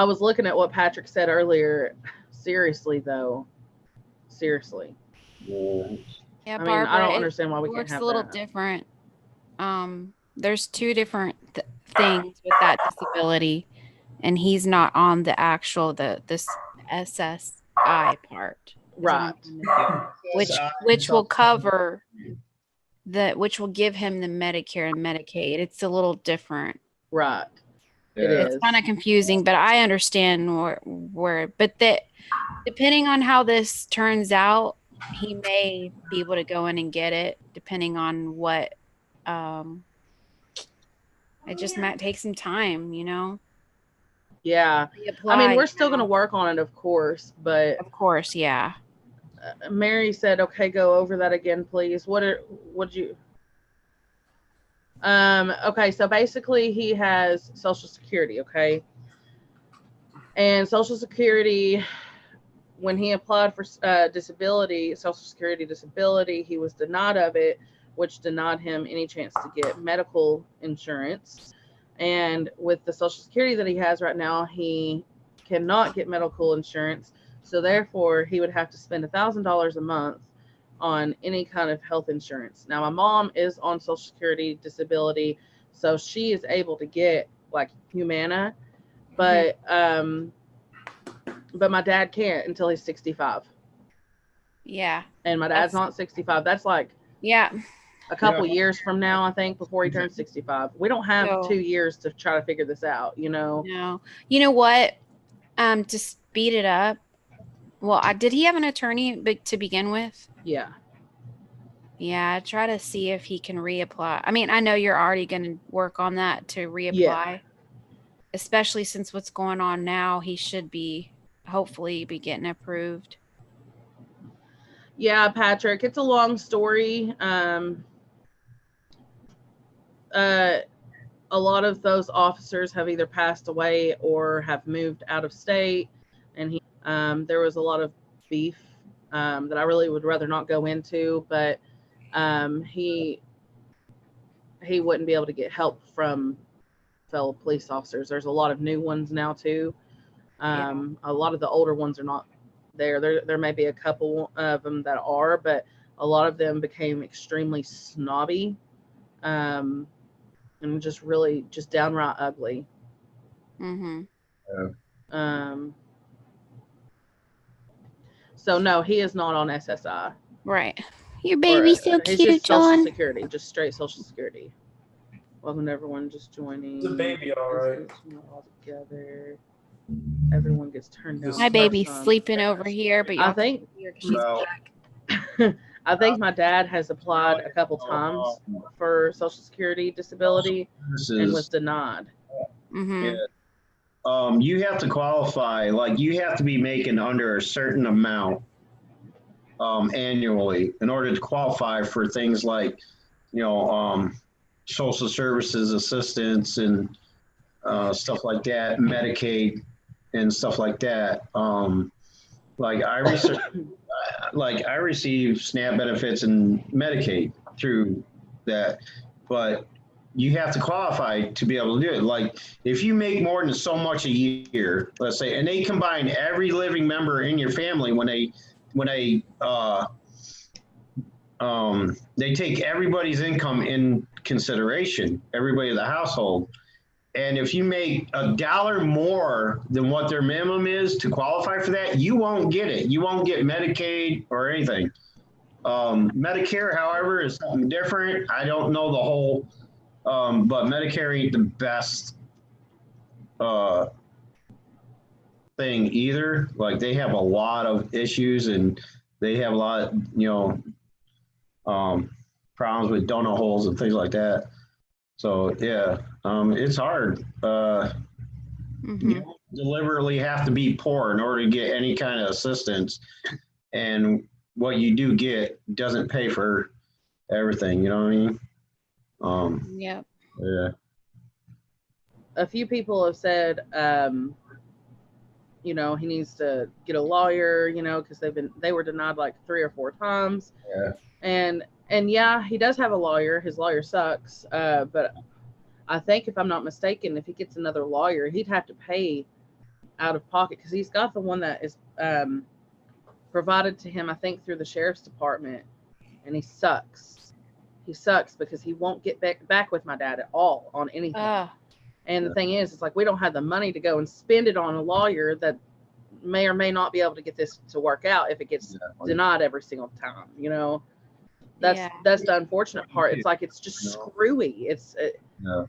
was looking at what Patrick said earlier. Seriously, though. Seriously. Yeah, Barbara, I don't understand why we can't have that. It works a little different. There's two different things with that disability, and he's not on the actual this SSI part. Right. Which will cover which will give him the Medicare and Medicaid. It's a little different. Right. Yeah. It is. It's kind of confusing, but I understand but depending on how this turns out, he may be able to go in and get it, depending on what. It just might take some time, Yeah. I mean, we're still going to work on it, of course, but of course, yeah. Mary said, "Okay, go over that again, please." What'd you? Okay, so basically, he has Social Security. Okay, and Social Security, when he applied for disability, Social Security disability, he was denied of it, which denied him any chance to get medical insurance. And with the Social Security that he has right now, he cannot get medical insurance. So therefore, he would have to spend $1,000 a month on any kind of health insurance. Now, my mom is on Social Security disability, so she is able to get like Humana, but my dad can't until he's 65. Yeah. And my dad's not 65. That's like a couple years from now, I think, before he turns 65. We don't have 2 years to try to figure this out, No. You know what? To speed it up. Well, did he have an attorney to begin with? Yeah. Yeah, try to see if he can reapply. I mean, I know you're already going to work on that to reapply. Yeah. Especially since what's going on now, he should hopefully be getting approved. Yeah, Patrick, it's a long story. A lot of those officers have either passed away or have moved out of state, and there was a lot of beef that I really would rather not go into, but he wouldn't be able to get help from fellow police officers. There's a lot of new ones now too. A lot of the older ones are not there. There may be a couple of them that are, but a lot of them became extremely snobby, and just downright ugly. So no, he is not on SSI. Right. Your baby's so cute, just John. Social Security, just straight Social Security. Welcome to everyone just joining. The baby, all right. All together. Everyone gets turned down. My baby's sleeping over here, but I think she's back. I think my dad has applied a couple times for Social Security disability and was denied. Yeah. You have to qualify, like you have to be making under a certain amount annually in order to qualify for things like, social services assistance and stuff like that, Medicaid and stuff like that. Like I receive SNAP benefits and Medicaid through that, but you have to qualify to be able to do it. Like if you make more than so much a year, let's say, and they combine every living member in your family when they take everybody's income in consideration, everybody in the household. And if you make $1 more than what their minimum is to qualify for that, you won't get it. You won't get Medicaid or anything. Medicare, however, is something different. I don't know the whole, but Medicare ain't the best thing either. Like they have a lot of issues and they have a lot, problems with donut holes and things like that. So yeah, it's hard. You deliberately have to be poor in order to get any kind of assistance, and what you do get doesn't pay for everything. You know what I mean? Yeah. A few people have said, he needs to get a lawyer, because they were denied like 3 or 4 times. Yeah. And yeah, he does have a lawyer. His lawyer sucks. But I think if I'm not mistaken, if he gets another lawyer, he'd have to pay out of pocket because he's got the one that is provided to him, I think, through the sheriff's department. And he sucks. He sucks because he won't get back with my dad at all on anything. And the thing is, it's like we don't have the money to go and spend it on a lawyer that may or may not be able to get this to work out if it gets denied every single time, That's the unfortunate part. It's like, it's just screwy. Yeah.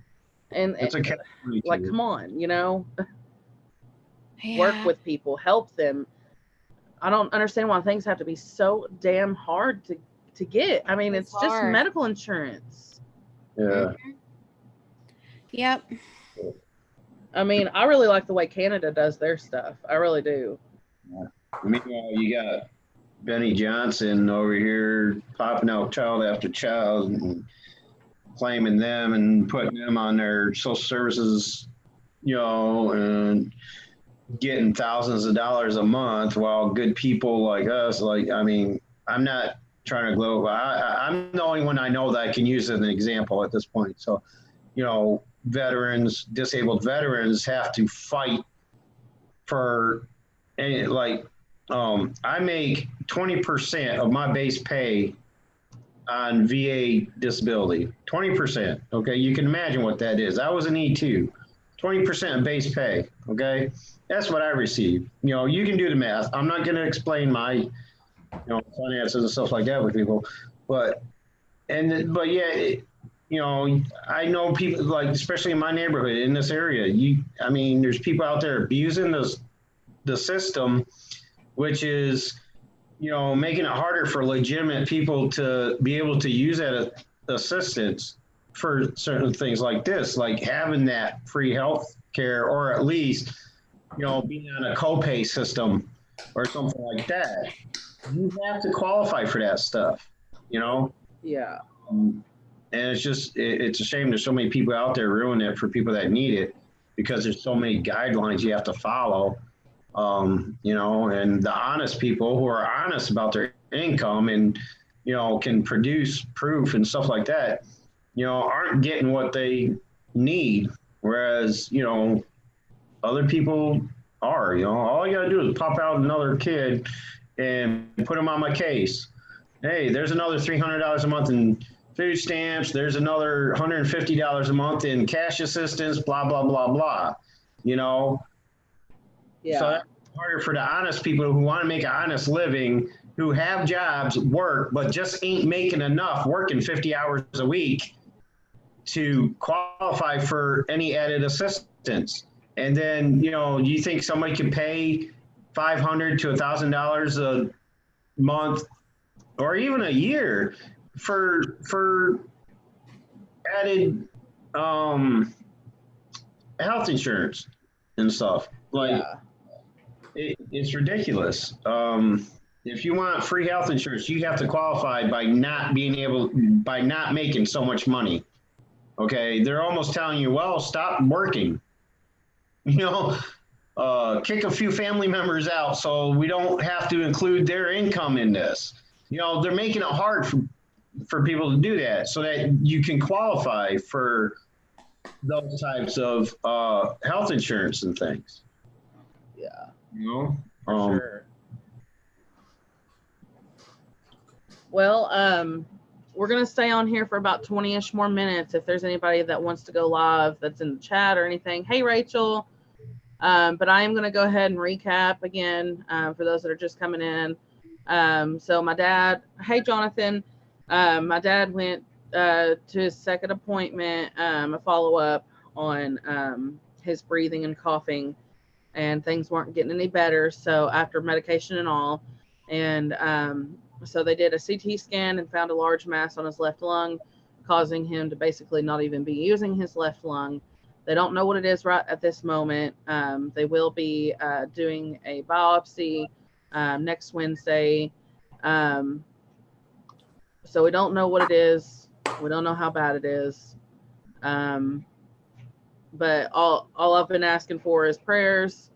And It's a like, come on, you know, work Yeah. with people, help them. I don't understand why things have to be so damn hard to get. I mean, it's just hard. medical insurance. Yeah. Yep. I mean, I really like the way Canada does their stuff. I really do. Yeah. Meanwhile, you got Benny Johnson over here popping out child after child and claiming them and putting them on their social services, you know, and getting thousands of dollars a month, while good people like us, like, I mean, I'm not trying to gloat, but I'm the only one I know that I can use as an example at this point. So, you know, veterans, disabled veterans have to fight for, like, I make 20% of my base pay on VA disability, 20%. Okay. You can imagine what that is. I was an E2, 20% of base pay. Okay. That's what I receive. You know, you can do the math. I'm not going to explain my, you know, finances and stuff like that with people, but yeah, you know, I know people, like, especially in my neighborhood, in this area, I mean, there's people out there abusing the system, which is, you know, making it harder for legitimate people to be able to use that assistance for certain things like this, like having that free health care, or at least, you know, being on a copay system or something like that. You have to qualify for that stuff, you know? Yeah. And it's just, it's a shame there's so many people out there ruining it for people that need it, because there's so many guidelines you have to follow. You know, and the honest people who are honest about their income and, you know, can produce proof and stuff like that, you know, aren't getting what they need. Whereas, you know, other people are, you know, all you got to do is pop out another kid and put them on my case. Hey, there's another $300 a month in food stamps. There's another $150 a month in cash assistance, blah, blah, blah, blah, you know? Yeah. So that's harder for the honest people who want to make an honest living, who have jobs, work, but just ain't making enough, working 50 hours a week to qualify for any added assistance. And then, you know, you think somebody can pay $500 to $1,000 a month or even a year for added health insurance and stuff? Like, yeah. It's ridiculous. If you want free health insurance, you have to qualify by not making so much money. Okay. They're almost telling you, well, stop working, you know, kick a few family members out so we don't have to include their income in this. You know, they're making it hard for people to do that so that you can qualify for those types of health insurance and things. Yeah. You know? For sure. Well, we're going to stay on here for about 20-ish more minutes. If there's anybody that wants to go live that's in the chat or anything. Hey, Rachel. But I am going to go ahead and recap again for those that are just coming in. So my dad, hey, Jonathan, my dad went to his second appointment, a follow-up on his breathing and coughing, and things weren't getting any better. So after medication and all, and so they did a CT scan and found a large mass on his left lung, causing him to basically not even be using his left lung. They don't know what it is right at this moment. They will be doing a biopsy next Wednesday. So we don't know what it is. We don't know how bad it is. But all I've been asking for is prayers,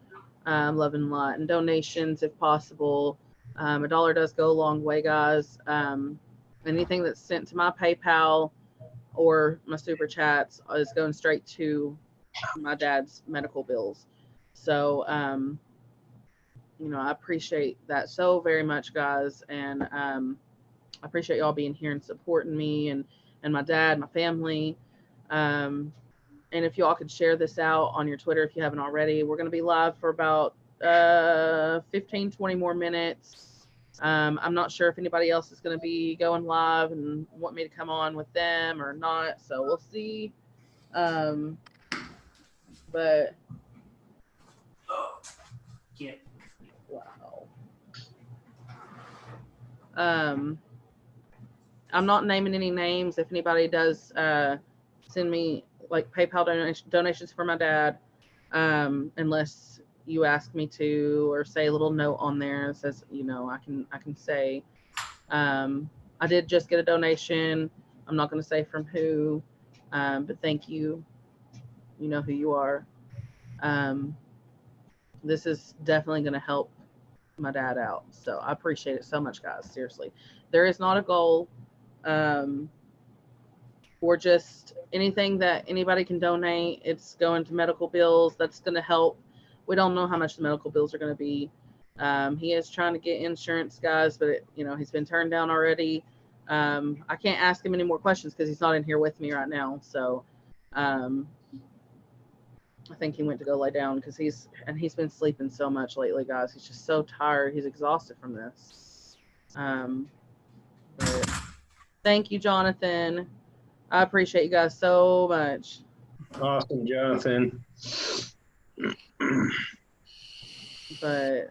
love and light, and donations if possible. $1 does go a long way, guys. Anything that's sent to my PayPal or my super chats is going straight to my dad's medical bills. So, you know, I appreciate that so very much, guys. And I appreciate y'all being here and supporting me and my dad, my family. And if y'all could share this out on your Twitter if you haven't already. We're going to be live for about 15, 20 more minutes. I'm not sure if anybody else is going to be going live and want me to come on with them or not. So we'll see. But yeah. Wow. I'm not naming any names. If anybody does send me like PayPal donations for my dad, unless you ask me to, or say a little note on there that says, I can say, I did just get a donation. I'm not going to say from who, but thank you. You know who you are. This is definitely going to help my dad out. So I appreciate it so much, guys. Seriously. There is not a goal for just anything that anybody can donate. It's going to medical bills. That's going to help. We don't know how much the medical bills are going to be. He is trying to get insurance, guys, but he's been turned down already. I can't ask him any more questions because he's not in here with me right now. So I think he went to go lay down because he's been sleeping so much lately, guys. He's just so tired. He's exhausted from this. But thank you, Jonathan. I appreciate you guys so much. Awesome, Jonathan. But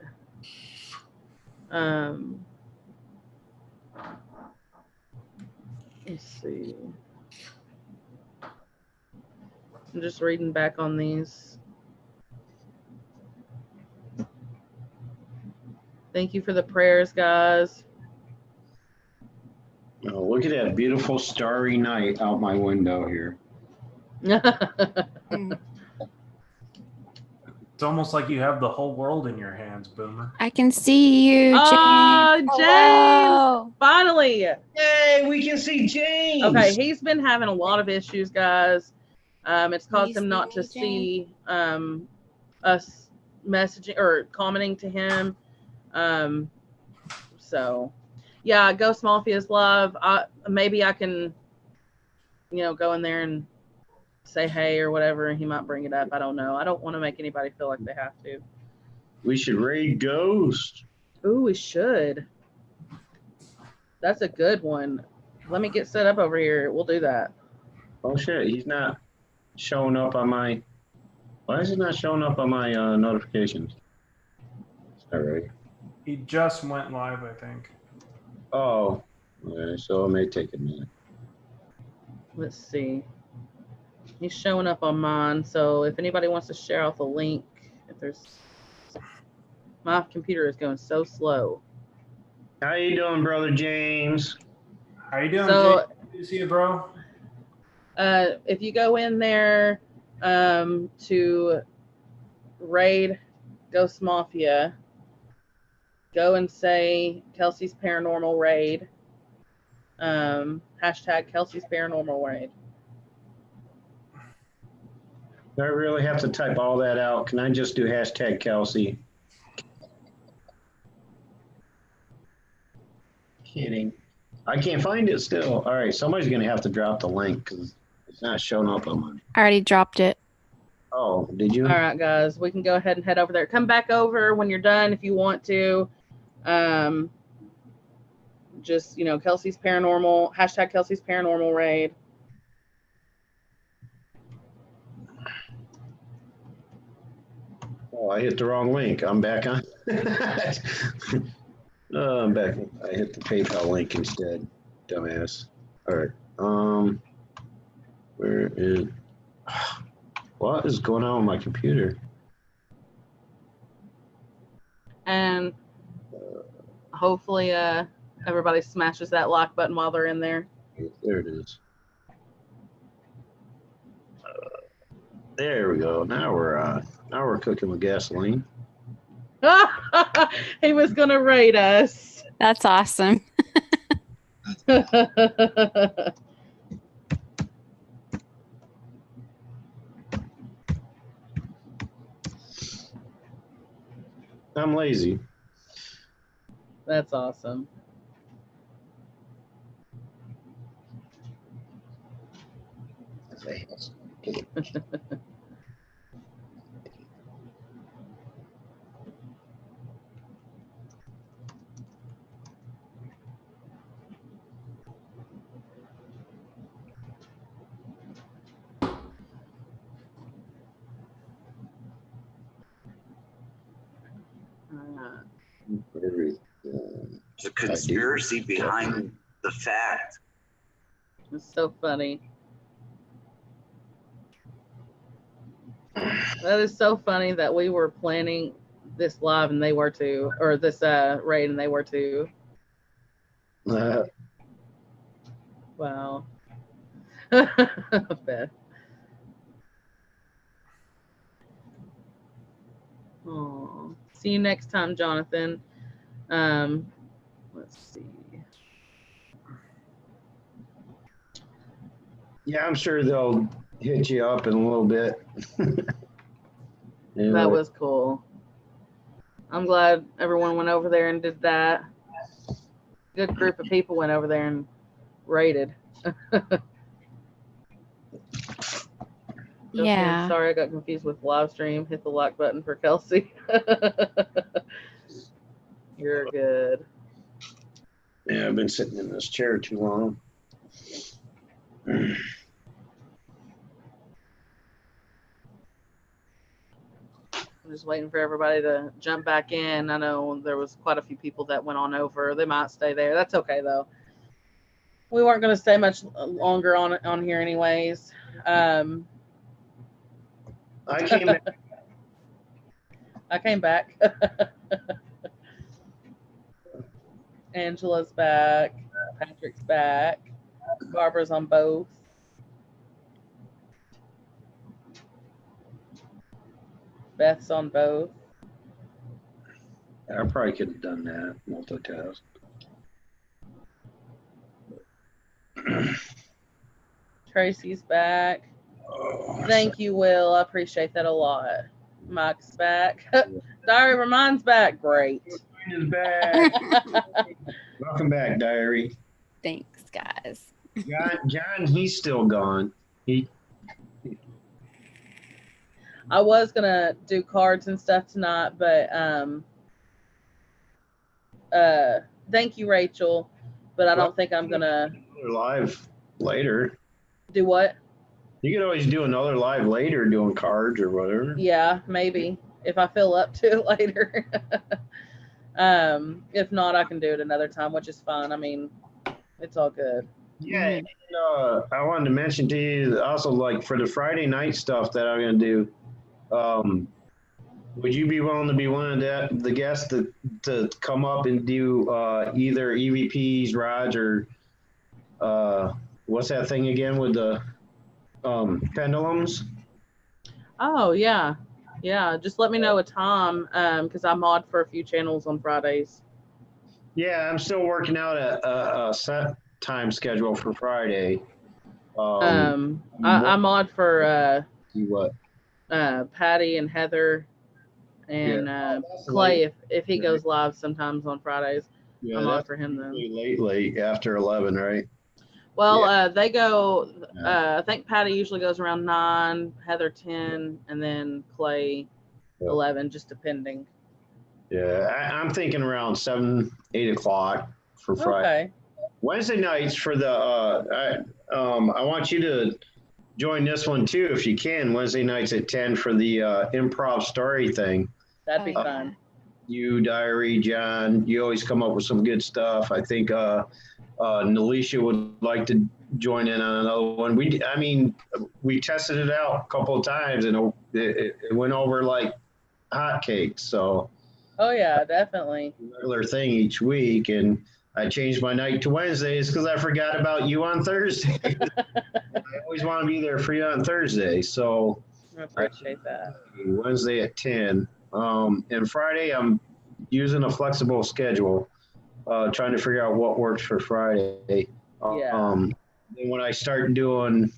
let's see. I'm just reading back on these. Thank you for the prayers, guys. Oh, look at that beautiful starry night out my window here. It's almost like you have the whole world in your hands, Boomer. I can see you, James. Oh, James! Hello. Finally! Hey, we can see James! Okay, he's been having a lot of issues, guys. It's caused him not to see us messaging or commenting to him. So, yeah, Ghost Mafia's live. Maybe I can, go in there and say hey or whatever, and he might bring it up. I don't know. I don't want to make anybody feel like they have to. We should raid Ghost. Ooh, we should. That's a good one. Let me get set up over here. We'll do that. Oh shit, he's not showing up on my. Why is he not showing up on my notifications? All right. He just went live, I think. Oh, okay, so it may take a minute. Let's see. He's showing up on mine, so if anybody wants to share out the link, my computer is going so slow. How you doing, brother James? How you doing, So, James? Good to see you, bro. If you go in there to raid Ghost Mafia, go and say Kelsey's Paranormal Raid. Hashtag Kelsey's Paranormal Raid. Do I really have to type all that out? Can I just do hashtag Kelsey? Kidding. I can't find it still. All right, somebody's going to have to drop the link because it's not showing up on mine. I already dropped it. Oh, did you? All right, guys, we can go ahead and head over there. Come back over when you're done if you want to. Just, Kelsey's Paranormal, hashtag Kelsey's Paranormal Raid. Oh, I hit the wrong link. I'm back on. I'm back. I hit the PayPal link instead. Dumbass. All right. Where is? What is going on with my computer? And hopefully, everybody smashes that lock button while they're in there. There it is. There we go. Now we're cooking with gasoline. He was gonna raid us. That's awesome. I'm lazy. That's awesome. There's a conspiracy behind the fact. It's so funny. That is so funny that we were planning this live and they were too, or this raid and they were too. Wow. Beth. Oh, see you next time, Jonathan. Let's see. Yeah, I'm sure they'll hit you up in a little bit. That was cool. I'm glad everyone went over there and did that. Good group of people went over there and raided. Yeah. Sorry, I got confused with live stream. Hit the like button for Kelsey. You're good. Yeah, I've been sitting in this chair too long. I'm just waiting for everybody to jump back in. I know there was quite a few people that went on over. They might stay there. That's okay though. We weren't going to stay much longer on here anyways. I came back. I came back. Angela's back. Patrick's back. Barbara's on both. Beth's on both. I probably could have done that, multitask. Tracy's back. Thank you, Will. I appreciate that a lot. Mike's back. Diary Reminds back. Great. Is back. Welcome back, Diary. Thanks, guys. John, he's still gone. I was gonna do cards and stuff tonight, but thank you, Rachel. But I don't think I'm gonna live later. Do what? You could always do another live later doing cards or whatever. Yeah, maybe if I feel up to it later. If not, I can do it another time, which is fine. I mean, it's all good. Yeah, and, I wanted to mention to you also, like for the Friday night stuff that I'm gonna do. Would you be willing to be one of the guests to come up and do either EVPs, Raj, or what's that thing again with the pendulums? Oh yeah, just let me know a time because I mod for a few channels on Fridays. Yeah, I'm still working out a set time schedule for Friday. I mod for what? Patty and Heather and Clay if he goes live sometimes on Fridays. Yeah, I'm on for him then. Late after 11, right? Well, they go. I think Patty usually goes around 9, Heather 10, and then Clay 11, just depending. Yeah, I'm thinking around 7, 8 o'clock for Friday. Okay. Wednesday nights for the. I want you to join this one too if you can. Wednesday nights at 10 for the improv story thing. That'd be fun. You, Diary, John, you always come up with some good stuff. I think Nalisha would like to join in on another one. We tested it out a couple of times and it went over like hotcakes. So. Oh yeah, definitely. Regular thing each week, and I changed my night to Wednesdays because I forgot about you on Thursday. I always want to be there for you on Thursday, so I appreciate that. Wednesday at 10. And Friday, I'm using a flexible schedule, trying to figure out what works for Friday. And when I start doing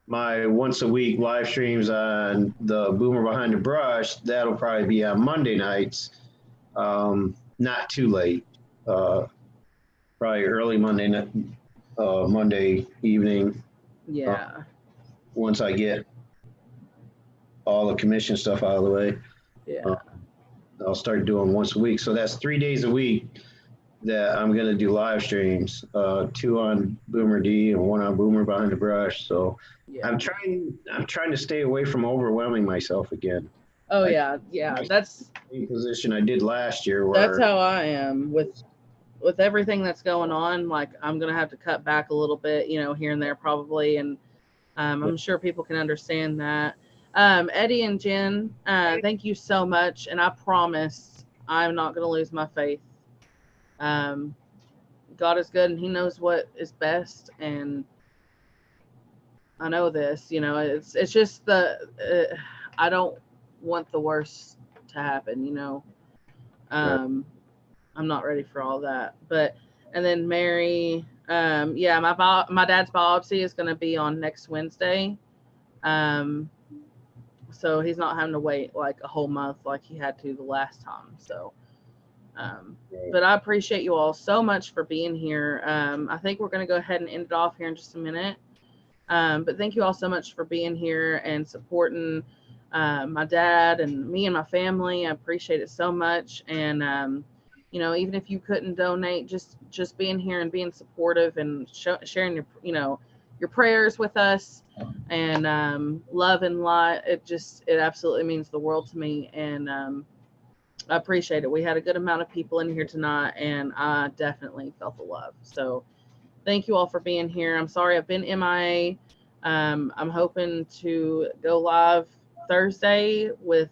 my once a week live streams on the Boomer Behind the Brush, that'll probably be on Monday nights, not too late, probably early Monday evening. Yeah. Once I get all the commission stuff out of the way. Yeah. I'll start doing once a week. So that's 3 days a week that I'm going to do live streams, 2 on Boomer D and 1 on Boomer Behind the Brush. So I'm trying to stay away from overwhelming myself again. Oh yeah, yeah. That's same position I did last year. That's how I am with everything that's going on. Like I'm gonna have to cut back a little bit, here and there probably, and I'm sure people can understand that. Eddie and Jen, thank you so much, and I promise I'm not gonna lose my faith. God is good, and He knows what is best, and I know this. It's just I don't want the worst to happen. I'm not ready for all that. And then Mary, yeah, my dad's biopsy is going to be on next Wednesday. So he's not having to wait like a whole month like he had to the last time. So, but I appreciate you all so much for being here. I think we're going to go ahead and end it off here in just a minute. But thank you all so much for being here and supporting my dad and me and my family. I appreciate it so much. And, even if you couldn't donate, just being here and being supportive and sharing your prayers with us and love and light, it absolutely means the world to me. And I appreciate it. We had a good amount of people in here tonight, and I definitely felt the love. So thank you all for being here. I'm sorry I've been MIA. I'm hoping to go live Thursday with,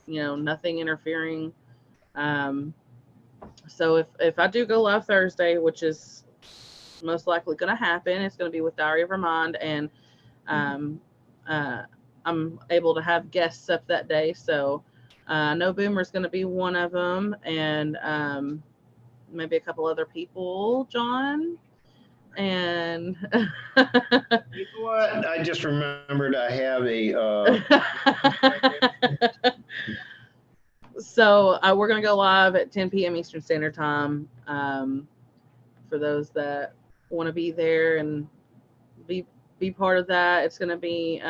nothing interfering. So if I do go live Thursday, which is most likely going to happen, it's going to be with Diary of Vermont, and I'm able to have guests up that day. So I know Boomer's going to be one of them, and maybe a couple other people, John. And you know what? I just remembered I have a. So we're going to go live at 10 p.m. Eastern Standard Time. For those that want to be there and be part of that, it's going to be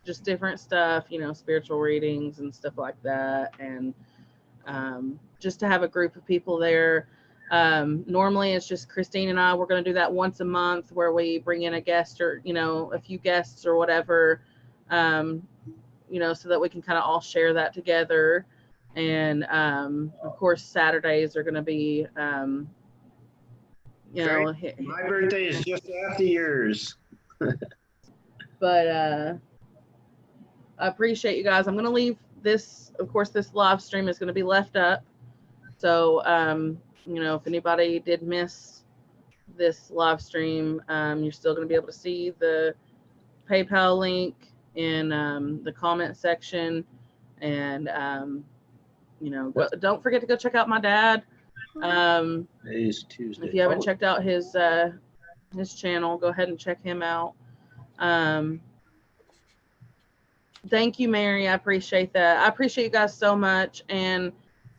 just different stuff, spiritual readings and stuff like that. And just to have a group of people there. Normally it's just Christine and I. We're going to do that once a month where we bring in a guest or, a few guests or whatever, so that we can kind of all share that together. And of course, Saturdays are going to be, my birthday is just after yours. But I appreciate you guys. I'm going to leave this, of course, this live stream is going to be left up. So, if anybody did miss this live stream, you're still going to be able to see the PayPal link in the comment section. And, don't forget to go check out my dad. Today's Tuesday. If you haven't checked out his channel, go ahead and check him out. Thank you, Mary. I appreciate that. I appreciate you guys so much. And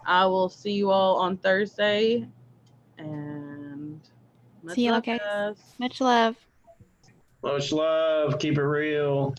I will see you all on Thursday. And see you, guys. Much love. Much love. Keep it real.